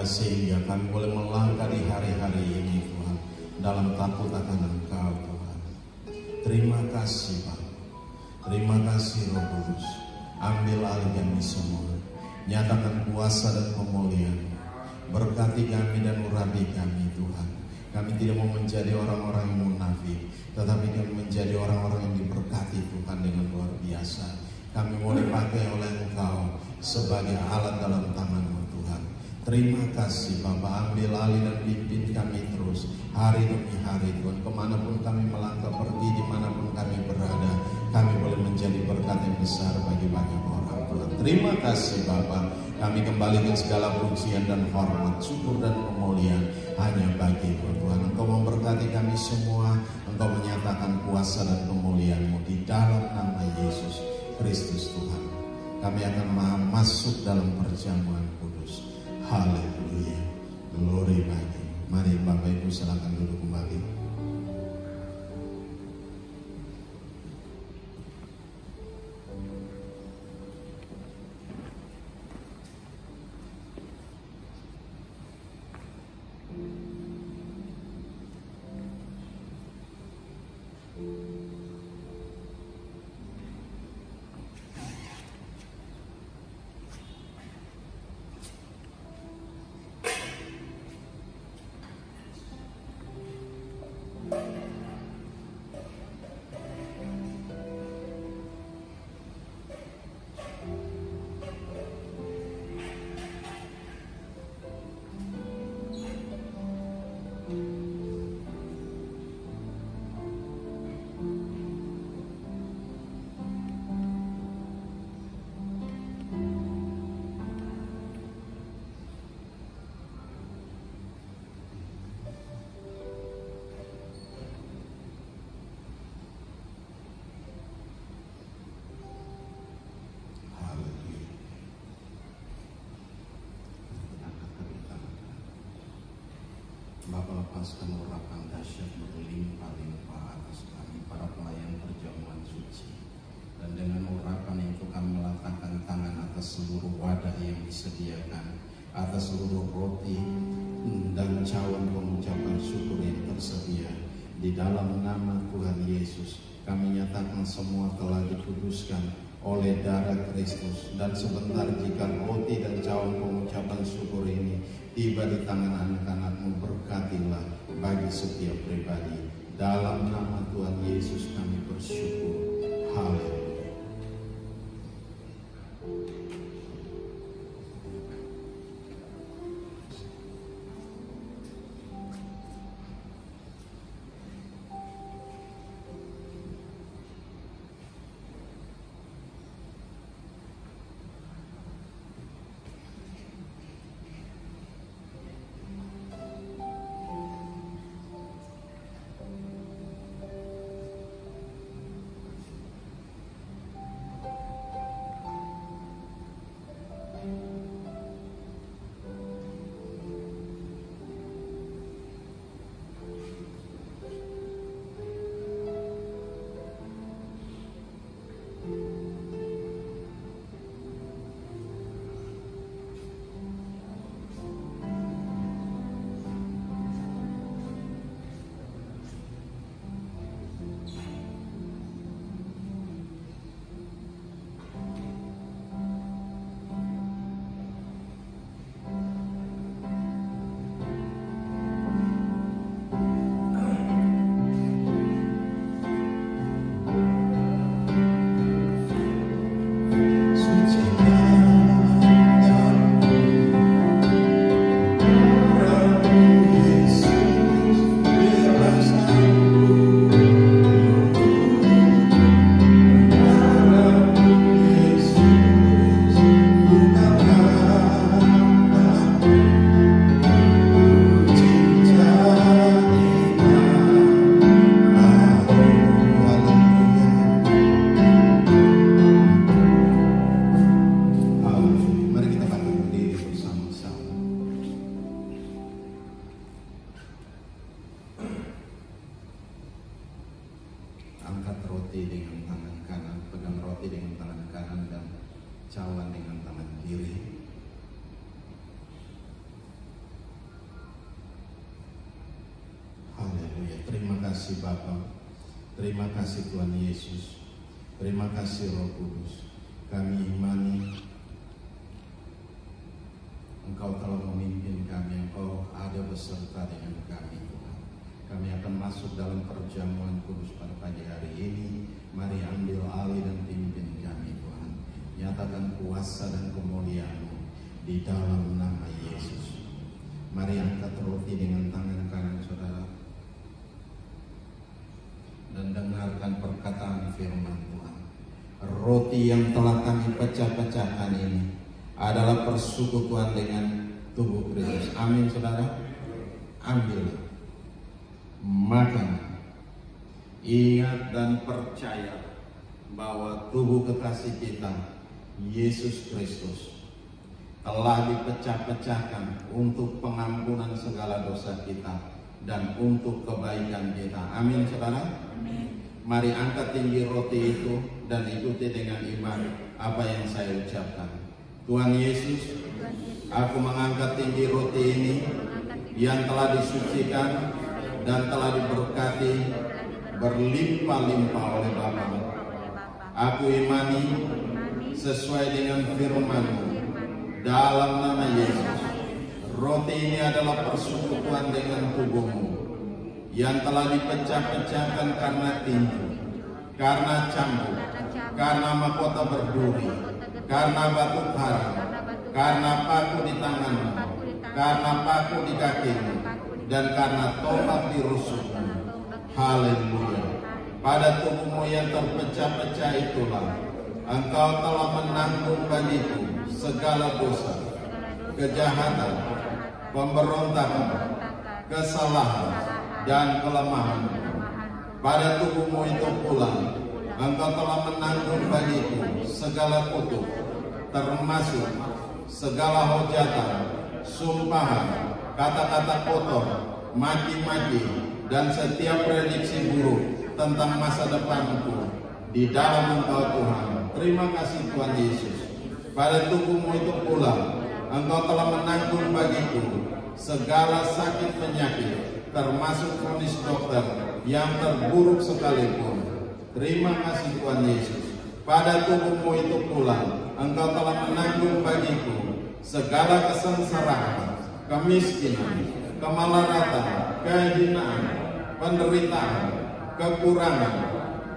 sehingga kami boleh melangkah di hari-hari ini Tuhan, dalam takut akan Engkau Tuhan. Terima kasih Bapa, terima kasih Roh Kudus. Ambil alih kami semua, nyatakan kuasa dan kemuliaan. Berkati kami dan urapi kami Tuhan. Kami tidak mau menjadi orang-orang yang munafik, tetapi kami menjadi orang-orang yang diberkati Tuhan dengan luar biasa. Kami mau dipakai oleh Engkau sebagai alat dalam tangan-Mu Tuhan. Terima kasih Bapa, ambil alih dan pimpin kami terus hari demi hari Tuhan. Kemanapun kami melangkah pergi, dimanapun kami berada, kami boleh menjadi berkat yang besar bagi banyak orang Tuhan. Terima kasih Bapa, kami kembalikan segala pujian dan hormat, syukur dan kemuliaan hanya bagi-Mu Tuhan. Engkau memberkati kami semua, Engkau menyatakan kuasa dan kemuliaan-Mu di dalam nama Yesus Kristus Tuhan. Kami akan masuk dalam perjamuan kudus. Haleluya, glory bagi. Mari Bapak Ibu silakan duduk kembali. Bapa, lepaskan urapan dahsyat berlimpah-limpah atas kami para pelayan perjamuan suci, dan dengan urapan itu kami meletakkan tangan atas seluruh wadah yang disediakan, atas seluruh roti dan cawan pengucapan syukur yang tersedia. Di dalam nama Tuhan Yesus kami nyatakan semua telah dikuduskan oleh darah Kristus, dan sebentar jika roti dan cawan pengucapan syukur ini tiba di tangan anak-anak-Mu, berkatilah bagi setiap pribadi. Dalam nama Tuhan Yesus kami bersyukur. Haleluya. Tuhan dengan tangan kiri. Haleluya. Terima kasih Bapa. Terima kasih Tuhan Yesus. Terima kasih Roh Kudus. Kami imani Engkau telah memimpin kami, Engkau ada beserta dengan kami Tuhan. Kami akan masuk dalam perjamuan kudus pada pagi hari ini. Mari ambil alih dan pimpin kami Tuhan. Nyatakan kuasa dan kemuliaan-Mu di dalam nama Yesus. Mari angkat roti dengan tangan kanan saudara dan dengarkan perkataan firman Tuhan. Roti yang telah kami pecah-pecahkan ini adalah persekutuan dengan tubuh Kristus. Amin saudara. Ambil, makan, ingat dan percaya bahwa tubuh kekasih kita Yesus Kristus telah dipecah-pecahkan untuk pengampunan segala dosa kita dan untuk kebaikan kita. Amin saudara. Amin. Mari angkat tinggi roti itu dan ikuti dengan iman apa yang saya ucapkan. Tuhan Yesus, aku mengangkat tinggi roti ini yang telah disucikan dan telah diberkati berlimpah-limpah oleh Bapa-Mu. Aku imani sesuai dengan firman-Mu dalam nama Yesus. Roti ini adalah persekutuan dengan tubuh-Mu yang telah dipecah-pecahkan karena tinju, karena cambuk, karena mahkota berduri, karena batu haram, karena paku di tanganmu, karena paku di kakimu, dan karena tombak di rusukmu. Haleluya. Pada tubuhmu yang terpecah-pecah itulah Engkau telah menanggung bagiku segala dosa, kejahatan, pemberontakan, kesalahan, dan kelemahan. Pada tubuhmu itu pula Engkau telah menanggung bagiku segala kutuk, termasuk segala hujatan, sumpahan, kata-kata kotor, maki-maki, dan setiap prediksi buruk tentang masa depanku di dalam Engkau Tuhan. Terima kasih Tuhan Yesus. Pada tubuhmu itu pula Engkau telah menanggung bagiku segala sakit penyakit, termasuk vonis dokter yang terburuk sekalipun. Terima kasih Tuhan Yesus. Pada tubuhmu itu pula Engkau telah menanggung bagiku segala kesengsaraan, kemiskinan, kemelaratan, kehinaan, penderitaan, kekurangan,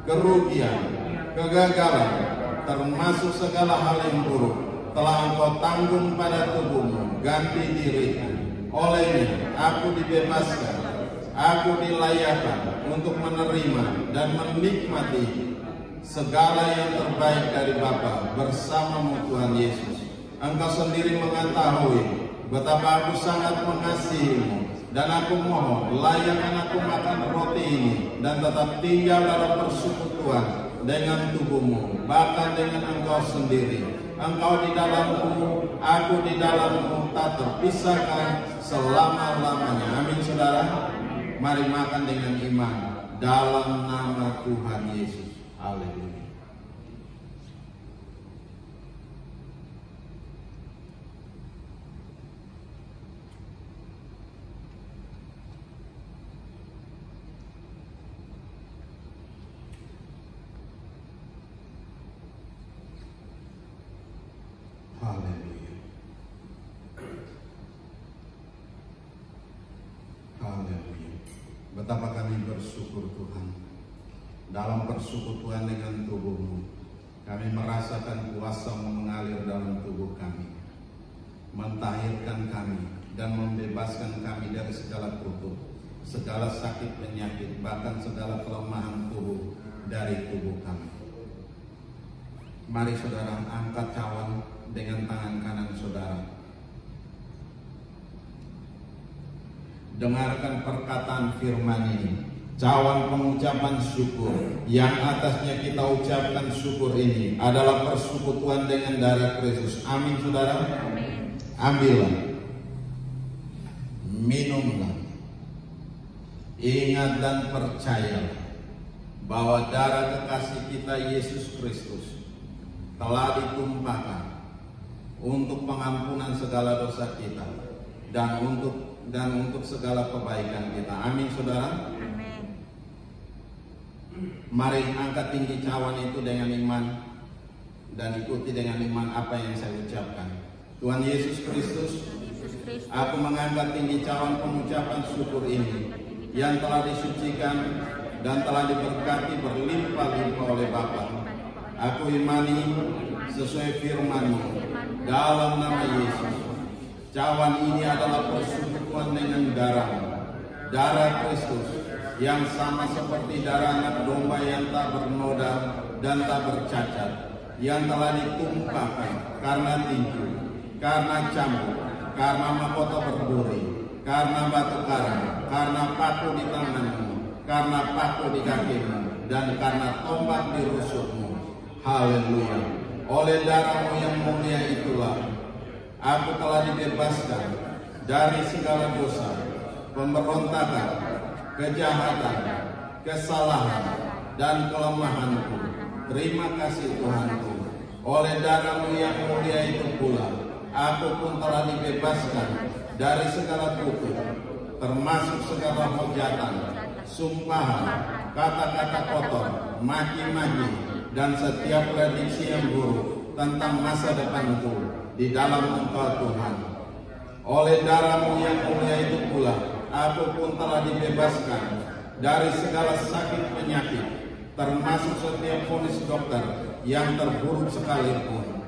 kerugian, kegagalan, termasuk segala hal yang buruk telah Engkau tanggung pada tubuhmu. Ganti diriku. Olehnya aku dibebaskan, aku dilayakkan untuk menerima dan menikmati segala yang terbaik dari Bapa bersamamu Tuhan Yesus. Engkau sendiri mengetahui betapa aku sangat mengasihimu, dan aku mohon layakkan aku makan roti ini dan tetap tinggal dalam persekutuan dengan tubuhmu, bahkan dengan Engkau sendiri. Engkau di dalamku, aku di dalammu, tak terpisahkan selama-lamanya. Amin saudara. Mari makan dengan iman dalam nama Tuhan Yesus. Haleluya. Haleluya. Haleluya. Betapa kami bersyukur Tuhan. Dalam persekutuan dengan tubuh-Mu, kami merasakan kuasa-Mu mengalir dalam tubuh kami, mentahirkan kami dan membebaskan kami dari segala kutuk, segala sakit penyakit, bahkan segala kelemahan tubuh dari tubuh kami. Mari saudara angkat cawan dengan tangan kanan saudara. Dengarkan perkataan firman ini. Cawan pengucapan syukur yang atasnya kita ucapkan syukur ini adalah persekutuan dengan darah Kristus. Amin saudara. Amin. Ambillah, minumlah, ingat dan percayalah bahwa darah kekasih kita Yesus Kristus telah ditumpahkan untuk pengampunan segala dosa kita dan untuk segala kebaikan kita. Amin, saudara. Amin. Mari angkat tinggi cawan itu dengan iman dan ikuti dengan iman apa yang saya ucapkan. Tuhan Yesus Kristus, aku mengangkat tinggi cawan pengucapan syukur ini yang telah disucikan dan telah diberkati berlimpah-limpah oleh Bapa. Aku imani sesuai firman-Mu dalam nama Yesus. Cawan ini adalah persekutuan dengan darah Kristus yang sama seperti darah anak domba yang tak bernoda dan tak bercacat, yang telah ditumpahkan karena tinju, karena cambuk, karena mahkota berduri, karena batu karang, karena paku di tanganmu, karena paku di kakimu, dan karena tombak di rusukmu. Haleluya. Oleh darah-Mu yang mulia itulah aku telah dibebaskan dari segala dosa, pemberontakan, kejahatan, kesalahan, dan kelemahanku. Terima kasih Tuhanku. Oleh darah-Mu yang mulia itu pula aku pun telah dibebaskan dari segala kutuk, termasuk segala hujatan, sumpahan, kata-kata kotor, maki-maki, dan setiap prediksi yang buruk tentang masa depanku di dalam Engkau Tuhan. Oleh darah-Mu yang mulia itu pula aku pun telah dibebaskan dari segala sakit penyakit, termasuk setiap vonis dokter yang terburuk sekalipun.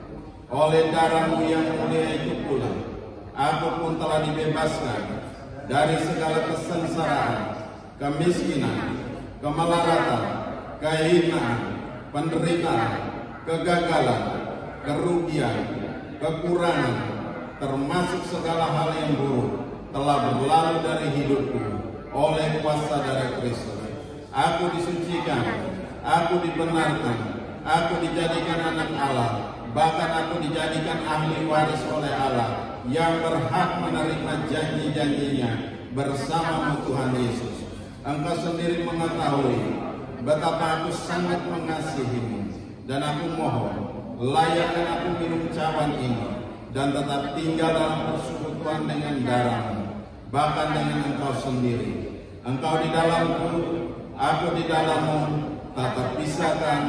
Oleh darah-Mu yang mulia itu pula aku pun telah dibebaskan dari segala kesengsaraan, kemiskinan, kemelaratan, kehinaan, penderitaan, kegagalan, kerugian, kekurangan, termasuk segala hal yang buruk telah berlalu dari hidupku oleh kuasa darah Kristus. Aku disucikan, aku dibenarkan, aku dijadikan anak Allah, bahkan aku dijadikan ahli waris oleh Allah yang berhak menerima janji-janjinya bersama Tuhan Yesus. Engkau sendiri mengetahui betapa aku sangat mengasihimu, dan aku mohon layakkan aku minum cawan ini dan tetap tinggal dalam persekutuan dengan darah-Mu, bahkan dengan Engkau sendiri. Engkau di dalamku, aku di dalam-Mu, tak terpisahkan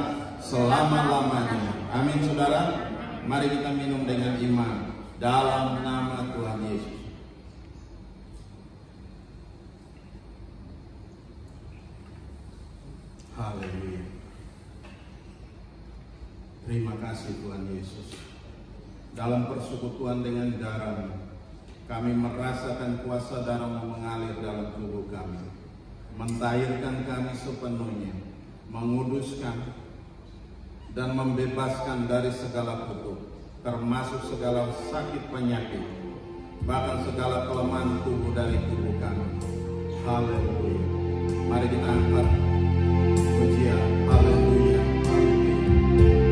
selama-lamanya. Amin, saudara. Mari kita minum dengan iman dalam nama Tuhan Yesus. Haleluya. Terima kasih Tuhan Yesus. Dalam persekutuan dengan darah-Mu, kami merasakan kuasa darah-Mu mengalir dalam tubuh kami, mentahirkan kami sepenuhnya, menguduskan dan membebaskan dari segala kutuk, termasuk segala sakit penyakit, bahkan segala kelemahan tubuh dari tubuh kami. Haleluya. Mari kita angkat pujian. Haleluya. Hallelujah.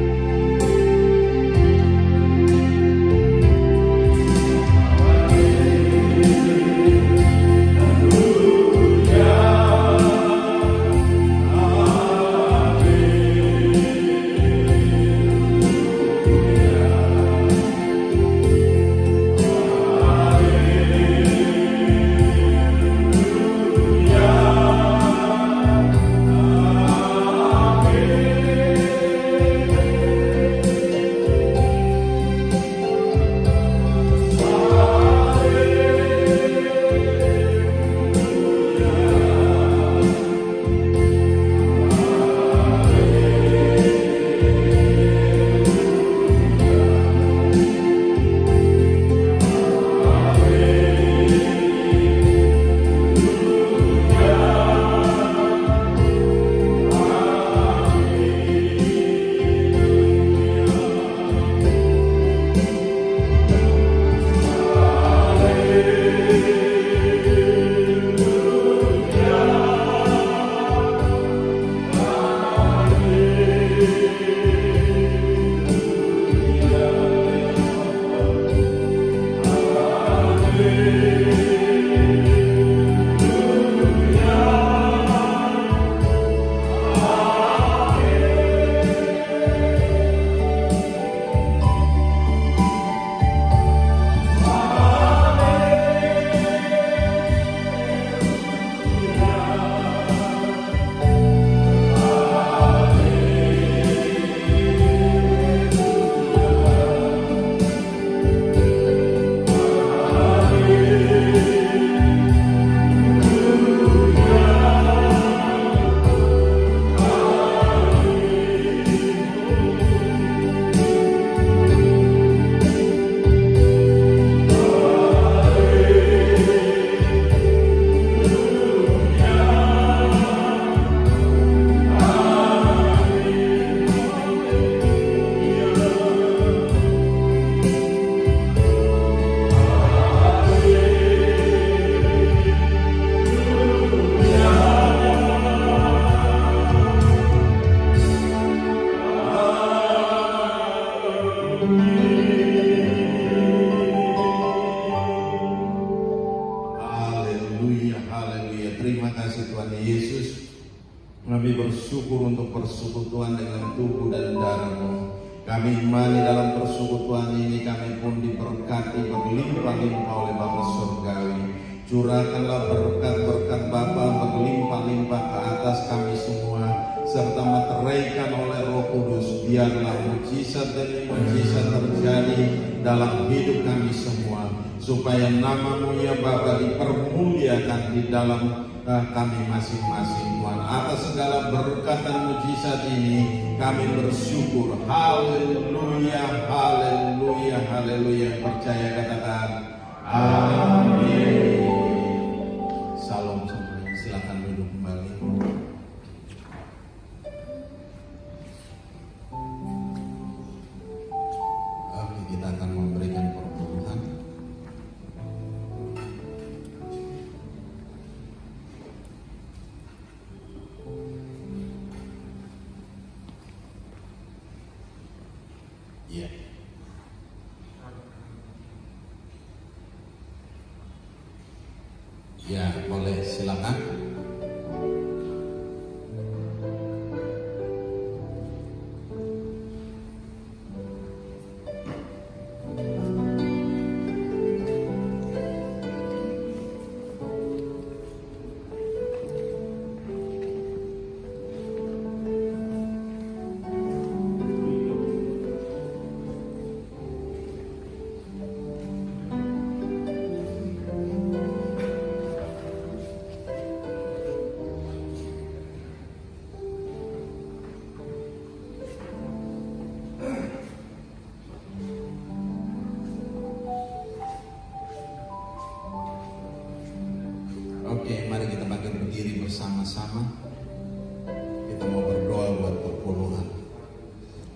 persekutuan dengan tubuh dan darah-Mu. Kami imani dalam persekutuan ini kami pun diberkati berlimpah-limpah oleh Bapa Surgawi. Curahkanlah berkat-berkat Bapa berlimpah-limpah ke atas kami semua, serta meteraikan oleh Roh Kudus. Biarlah mujizat demi mujizat terjadi dalam hidup kami semua, supaya nama-Mu ya Bapa dipermuliakan di dalam kami masing-masing. Tuhan, atas segala berkat dan mujizat ini kami bersyukur. Haleluya, haleluya, haleluya. Percaya katakan amin. Salam semuanya, silakan duduk kembali. Oke, kita akan memberikan perpuluhan. Iya. Ya, boleh, silakan. Oke, mari kita bangkit berdiri bersama-sama. Kita mau berdoa buat perpuluhan.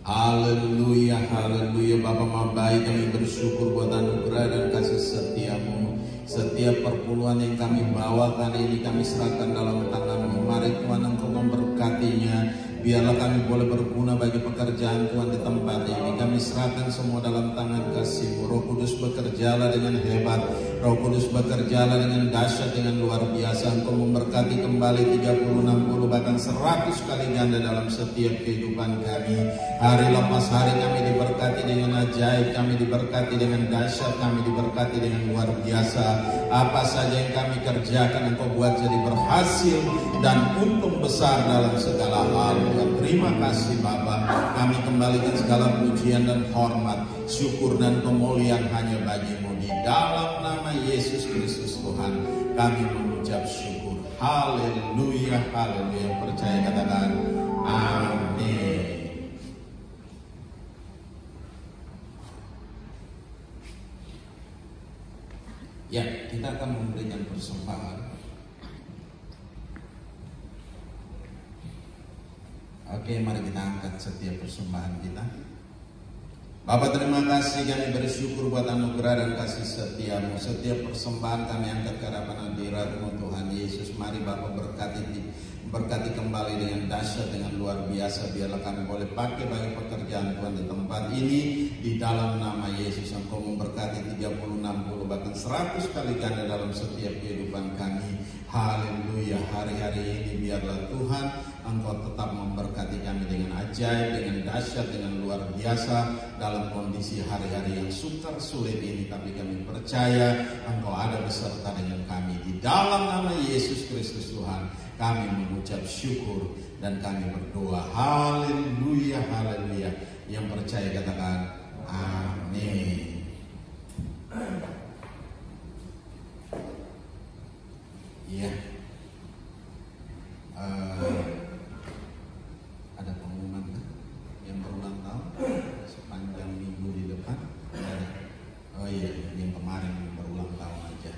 Haleluya, haleluya. Bapa Maha Baik, kami bersyukur buat anugerah dan kasih setia-Mu. Setiap perpuluhan yang kami bawakan ini kami serahkan dalam tangan-Mu. Mari Tuhan Engkau memberkatinya. Biarlah kami boleh berguna bagi pekerjaan Tuhan di tempat ini. Kami serahkan semua dalam tangan kasih-Mu. Roh Kudus bekerjalah dengan hebat. Roh Kudus bekerjalah dengan dahsyat, dengan luar biasa. Engkau memberkati kembali 30, 60, bahkan 100 kali ganda dalam setiap kehidupan kami. Hari lepas hari kami diberkati dengan ajaib, kami diberkati dengan dahsyat, kami diberkati dengan luar biasa. Apa saja yang kami kerjakan Engkau buat jadi berhasil dan untung besar dalam segala hal. Terima kasih Bapa. Kami kembalikan segala pujian dan hormat, syukur dan kemuliaan hanya bagi-Mu. Di dalam nama Yesus Kristus Tuhan kami mengucap syukur. Haleluya, haleluya. Percaya katakan amin. Ya, kita akan memberikan persembahan. Oke, mari kita angkat setiap persembahan kita. Bapak, terima kasih, kami bersyukur buat anugerah dan kasih setia-Mu. Setiap persembahan kami angkat ke hadapan hadirat-Mu Tuhan Yesus. Mari Bapak berkati kembali dengan dahsyat, dengan luar biasa. Biarlah kami boleh pakai bagi pekerjaan Tuhan di tempat ini. Di dalam nama Yesus Engkau memberkati 30, 60, bahkan 100 kali ganda dalam setiap kehidupan kami. Haleluya. Hari-hari ini biarlah Tuhan Engkau tetap memberkati kami dengan ajaib, dengan dahsyat, dengan luar biasa dalam kondisi hari-hari yang sukar sulit ini. Tapi kami percaya Engkau ada beserta dengan kami. Di dalam nama Yesus Kristus Tuhan kami mengucap syukur dan kami berdoa. Haleluya, haleluya. Yang percaya katakan amin. Iya. Ada pengumuman kan? Yang berulang tahun sepanjang minggu di depan ada. Oh iya, yang kemarin berulang tahun aja.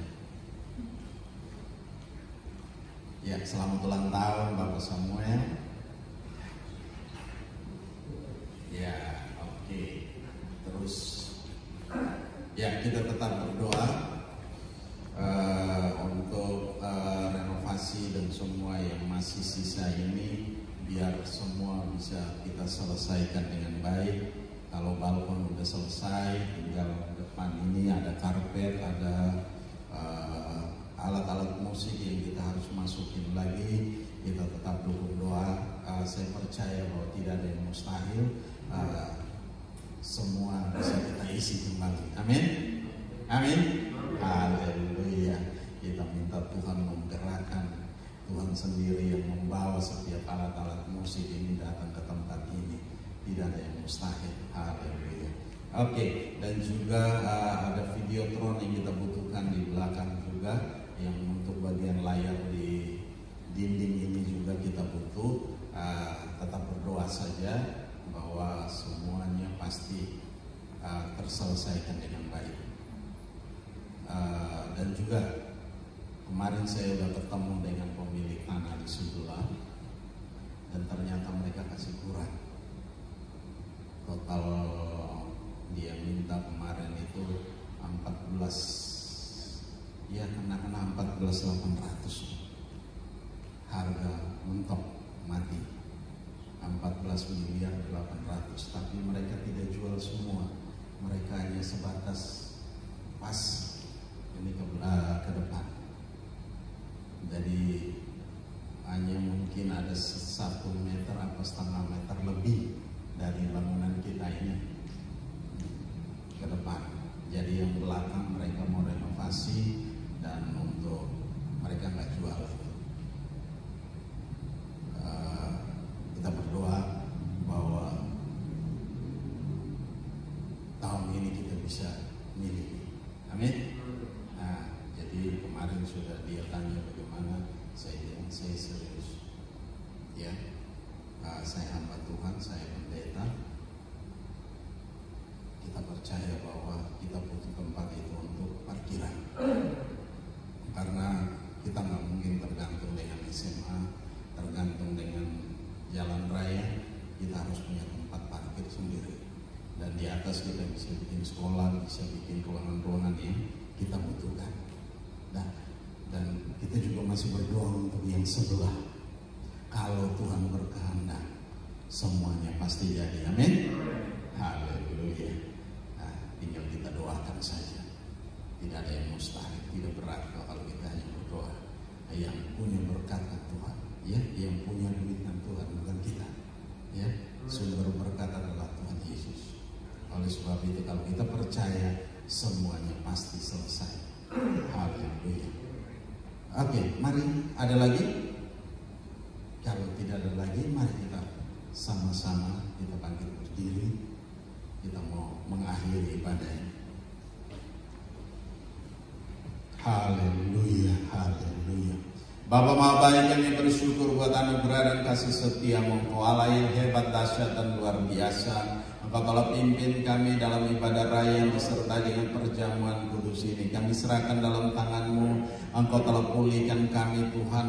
Ya, selamat ulang tahun Bapak Samuel. Ya, oke. Terus ya, kita tetap berdoa untuk renovasi dan semua yang masih sisa ini, biar semua bisa kita selesaikan dengan baik. Kalau balkon udah selesai, tinggal depan ini ada karpet, ada alat-alat musik yang kita harus masukin lagi. Kita tetap dukung doa saya percaya bahwa tidak ada yang mustahil. Semua bisa kita isi kembali. Amin. Amin. Haleluya. Kita minta Tuhan menggerakkan, Tuhan sendiri yang membawa setiap alat-alat musik ini datang ke tempat ini. Tidak ada yang mustahil. Haleluya. Oke, dan juga ada videotron yang kita butuhkan di belakang juga, yang untuk bagian layar di dinding ini juga kita butuh. Tetap berdoa saja bahwa semuanya pasti terselesaikan dengan baik. Dan juga kemarin saya sudah ketemu dengan pemilik tanah di sebelah, dan ternyata mereka kasih kurang. Total dia minta kemarin itu 14, ya kena 14.800 harga mentok mati, 14.800.000, tapi mereka tidak jual semua, mereka hanya sebatas pas ini ke depan. Jadi hanya mungkin ada 1 meter atau setengah meter lebih dari bangunan kita ini ke depan. Jadi yang belakang mereka mau renovasi, dan untuk mereka nggak jual. Kita berdoa bahwa tahun ini kita bisa miliki. Amin. Jadi kemarin sudah dia tanya bagaimana, saya bilang saya serius. Ya, saya hamba Tuhan, saya pendeta. Kita percaya bahwa kita butuh tempat itu untuk parkiran, karena kita nggak mungkin tergantung dengan SMA, tergantung dengan jalan raya. Kita harus punya tempat parkir sendiri, dan di atas kita bisa bikin sekolah, bisa bikin ruangan-ruangan yang kita butuhkan. Dan kita juga masih berdoa untuk yang sebelah. Kalau Tuhan berkehendak, semuanya pasti jadi. Amin. Haleluya. Tinggal kita doakan saja. Tidak ada yang mustahil, tidak berat kalau kita hanya berdoa. Yang punya berkat Tuhan, ya, yang punya duit Tuhan, bukan kita. Ya, sumber berkat adalah Tuhan Yesus. Oleh sebab itu kalau kita percaya, semuanya pasti selesai. Haleluya. Oke, mari ada lagi. Kalau tidak ada lagi, mari kita sama-sama kita bangkit berdiri. Kita mau mengakhiri ibadah ini. Haleluya, haleluya. Bapa Maha Baik, kami bersyukur buat anugerah dan kasih setia-Mu. Engkau Allah yang hebat, dahsyat dan luar biasa. Engkau telah pimpin kami dalam ibadah raya yang disertai dengan perjamuan kudus ini. Kami serahkan dalam tangan-Mu. Engkau telah pulihkan kami Tuhan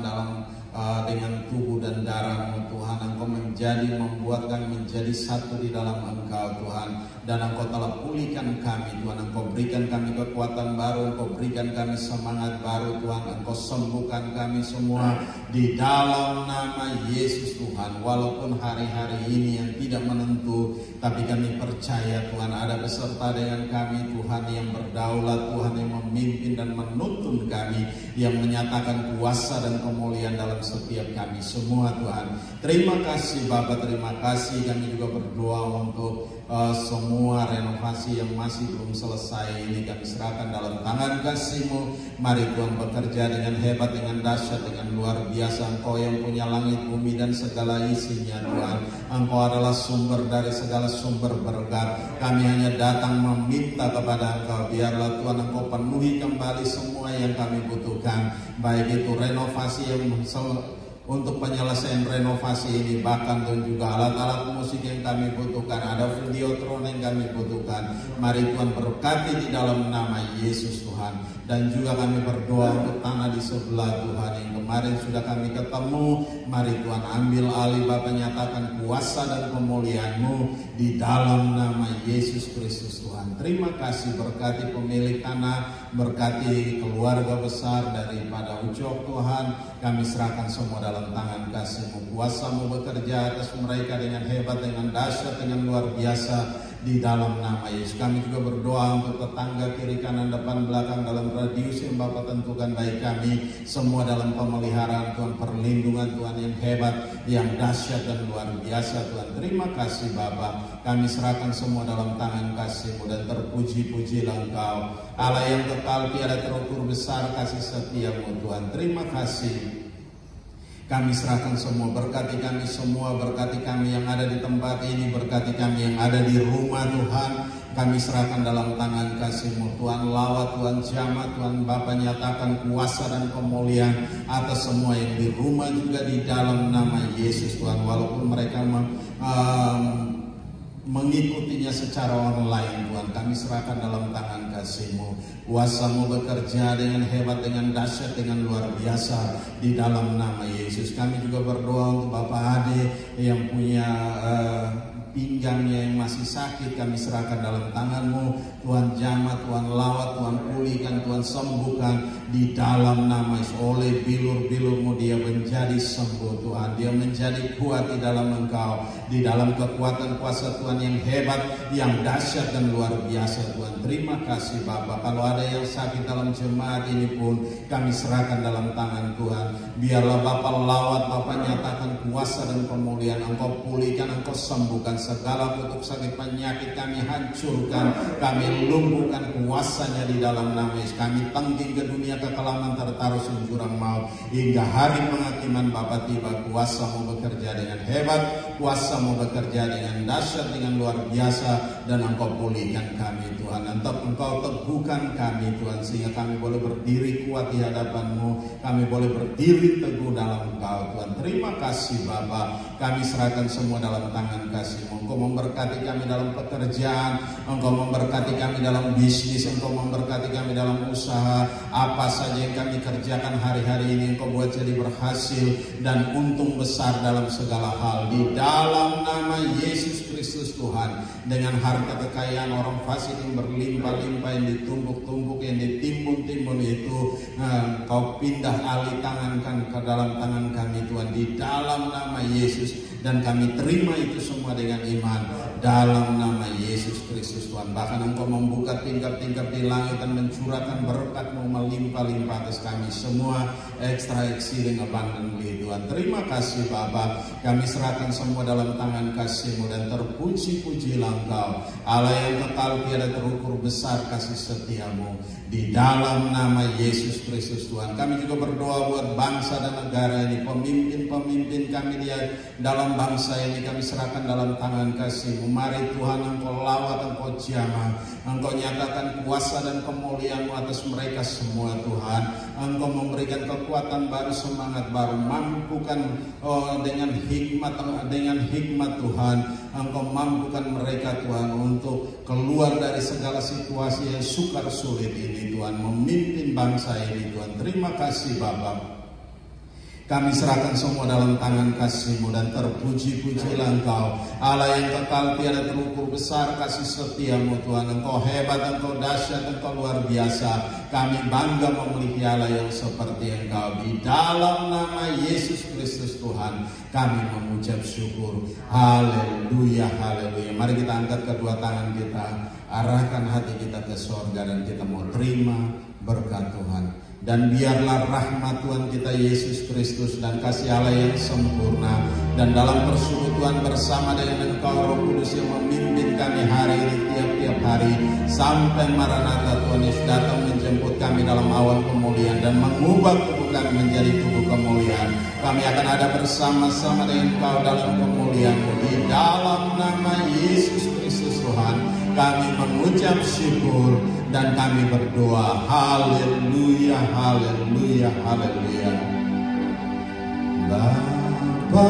dengan tubuh dan darah-Mu Tuhan. Engkau membuat kami menjadi satu di dalam Engkau Tuhan. Dan Engkau telah pulihkan kami Tuhan. Engkau berikan kami kekuatan baru, Engkau berikan kami semangat baru Tuhan. Engkau sembuhkan kami semua di dalam nama Yesus Tuhan. Walaupun hari-hari ini yang tidak menentu, tapi kami percaya Tuhan ada beserta dengan kami Tuhan yang berdaulat, Tuhan yang memimpin dan menuntun kami, yang menyatakan kuasa dan kemuliaan dalam setiap kami semua Tuhan. Terima kasih Bapa, terima kasih. Kami juga berdoa untuk semua renovasi yang masih belum selesai ini kami serahkan dalam tangan kasih-Mu. Mari Tuhan bekerja dengan hebat, dengan dahsyat, dengan luar biasa. Engkau yang punya langit, bumi dan segala isinya Tuhan. Engkau adalah sumber dari segala sumber berkat. Kami hanya datang meminta kepada Engkau, biarlah Tuhan Engkau penuhi kembali semua yang kami butuhkan. Baik itu renovasi yang untuk penyelesaian renovasi ini, bahkan dan juga alat-alat musik yang kami butuhkan, ada videotron yang kami butuhkan. Mari Tuhan berkati di dalam nama Yesus Tuhan. Dan juga kami berdoa untuk tanah di sebelah Tuhan yang kemarin sudah kami ketemu. Mari Tuhan ambil alih, Bapa, nyatakan kuasa dan kemuliaan-Mu di dalam nama Yesus Kristus Tuhan. Terima kasih, berkati pemilik tanah, berkati keluarga besar daripada Ucok Tuhan. Kami serahkan semua dalam tangan kasih-Mu. Kuasa-Mu bekerja atas mereka dengan hebat, dengan dahsyat, dengan luar biasa. di dalam nama Yesus. Kami juga berdoa untuk tetangga kiri kanan depan belakang dalam radius yang Bapa tentukan, baik kami semua dalam pemeliharaan Tuhan, perlindungan Tuhan yang hebat, yang dahsyat dan luar biasa Tuhan. Terima kasih Bapa, kami serahkan semua dalam tangan kasih-Mu, dan terpuji-pujilah Engkau Allah yang kekal tiada terukur besar kasih setia-Mu Tuhan. Terima kasih. Kami serahkan semua, berkati kami semua, berkati kami yang ada di tempat ini, berkati kami yang ada di rumah Tuhan. Kami serahkan dalam tangan kasih-Mu Tuhan. Lawat Tuhan, jamah Tuhan, Bapa nyatakan kuasa dan pemulihan atas semua yang di rumah juga di dalam nama Yesus Tuhan. Walaupun mereka mengikutinya secara online Tuhan, kami serahkan dalam tangan kasih-Mu. Kuasa-Mu bekerja dengan hebat, dengan dahsyat, dengan luar biasa di dalam nama Yesus. Kami juga berdoa untuk Bapak Ade yang punya pinggangnya yang masih sakit, kami serahkan dalam tangan-Mu Tuhan. Jamah Tuhan, lawat Tuhan, pulihkan Tuhan, sembuhkan di dalam nama Yesus. Oleh bilur-bilur-Mu dia menjadi sembuh Tuhan, dia menjadi kuat di dalam Engkau, di dalam kekuatan kuasa Tuhan yang hebat, yang dahsyat dan luar biasa Tuhan. Terima kasih Bapa. Kalau ada yang sakit dalam jemaat ini pun kami serahkan dalam tangan Tuhan. Biarlah Bapa lawat, Bapa nyatakan kuasa dan pemulihan, Engkau pulihkan, Engkau sembuhkan segala kutuk sakit penyakit, kami hancurkan, kami lumpuhkan kuasanya di dalam nama Yesus. Kami tengking ke dunia kekelaman tertaruh jurang maut hingga hari penghakiman Bapa tiba. Kuasa-Mu bekerja dengan hebat, kuasa-Mu bekerja dengan dahsyat, dengan luar biasa, dan Engkau pulihkan kami Tuhan. Engkau teguhkan kami Tuhan, sehingga kami boleh berdiri kuat di hadapan-Mu, kami boleh berdiri teguh dalam Engkau Tuhan. Terima kasih Bapa, kami serahkan semua dalam tangan kasih-Mu. Engkau memberkati kami dalam pekerjaan, Engkau memberkati kami dalam bisnis, Engkau memberkati kami dalam usaha, apa saja yang kami kerjakan hari-hari ini Engkau buat jadi berhasil dan untung besar dalam segala hal di dalam nama Yesus Kristus Tuhan. Dengan harta kekayaan orang fasik yang berlimpah-limpah, yang ditumpuk-tumpuk, yang ditimbun-timbun itu, Engkau pindah alih tangankan ke dalam tangan kami Tuhan di dalam nama Yesus. Dan kami terima itu semua dengan iman dalam nama Yesus Kristus Tuhan. Bahkan Engkau membuka tingkap-tingkap di langit dan mencurahkan berkat-Mu melimpah-limpah atas kami semua, extra exceeding abundantly Tuhan. Terima kasih Bapa, kami serahkan semua dalam tangan kasih-Mu, dan terpuji-pujilah Engkau Allah yang kekal tiada terukur besar kasih setia-Mu di dalam nama Yesus Kristus Tuhan. Kami juga berdoa buat bangsa dan negara ini, pemimpin-pemimpin kami di dalam bangsa ini kami serahkan dalam tangan kasih-Mu. Mari Tuhan Engkau lawat, Engkau jamah, Engkau nyatakan kuasa dan kemuliaan-Mu atas mereka semua Tuhan. Engkau memberikan kekuatan baru, semangat baru, mampukan dengan hikmat Tuhan. Engkau mampukan mereka Tuhan untuk keluar dari segala situasi yang sukar sulit ini Tuhan, memimpin bangsa ini Tuhan. Terima kasih Bapa, kami serahkan semua dalam tangan kasih-Mu, dan terpuji-pujilah Engkau Allah yang kekal tiada terukur besar kasih setia-Mu Tuhan. Engkau hebat, Engkau dahsyat, Engkau luar biasa. Kami bangga memiliki Allah yang seperti Engkau. Di dalam nama Yesus Kristus Tuhan kami mengucap syukur. Haleluya, haleluya. Mari kita angkat kedua tangan kita, arahkan hati kita ke sorga, dan kita mau terima berkat Tuhan. Dan biarlah rahmat Tuhan kita Yesus Kristus dan kasih Allah yang sempurna, dan dalam persekutuan bersama dengan Engkau Roh Kudus yang memimpin kami hari ini, tiap-tiap hari sampai Maranatha Tuhan Yesus datang menjemput kami dalam awan kemuliaan dan mengubah tubuh kami menjadi tubuh kemuliaan. Kami akan ada bersama-sama dengan Engkau dalam kemuliaan-Mu. Di dalam nama Yesus Kristus Tuhan kami mengucap syukur dan kami berdoa. Haleluya, haleluya, haleluya. Bapa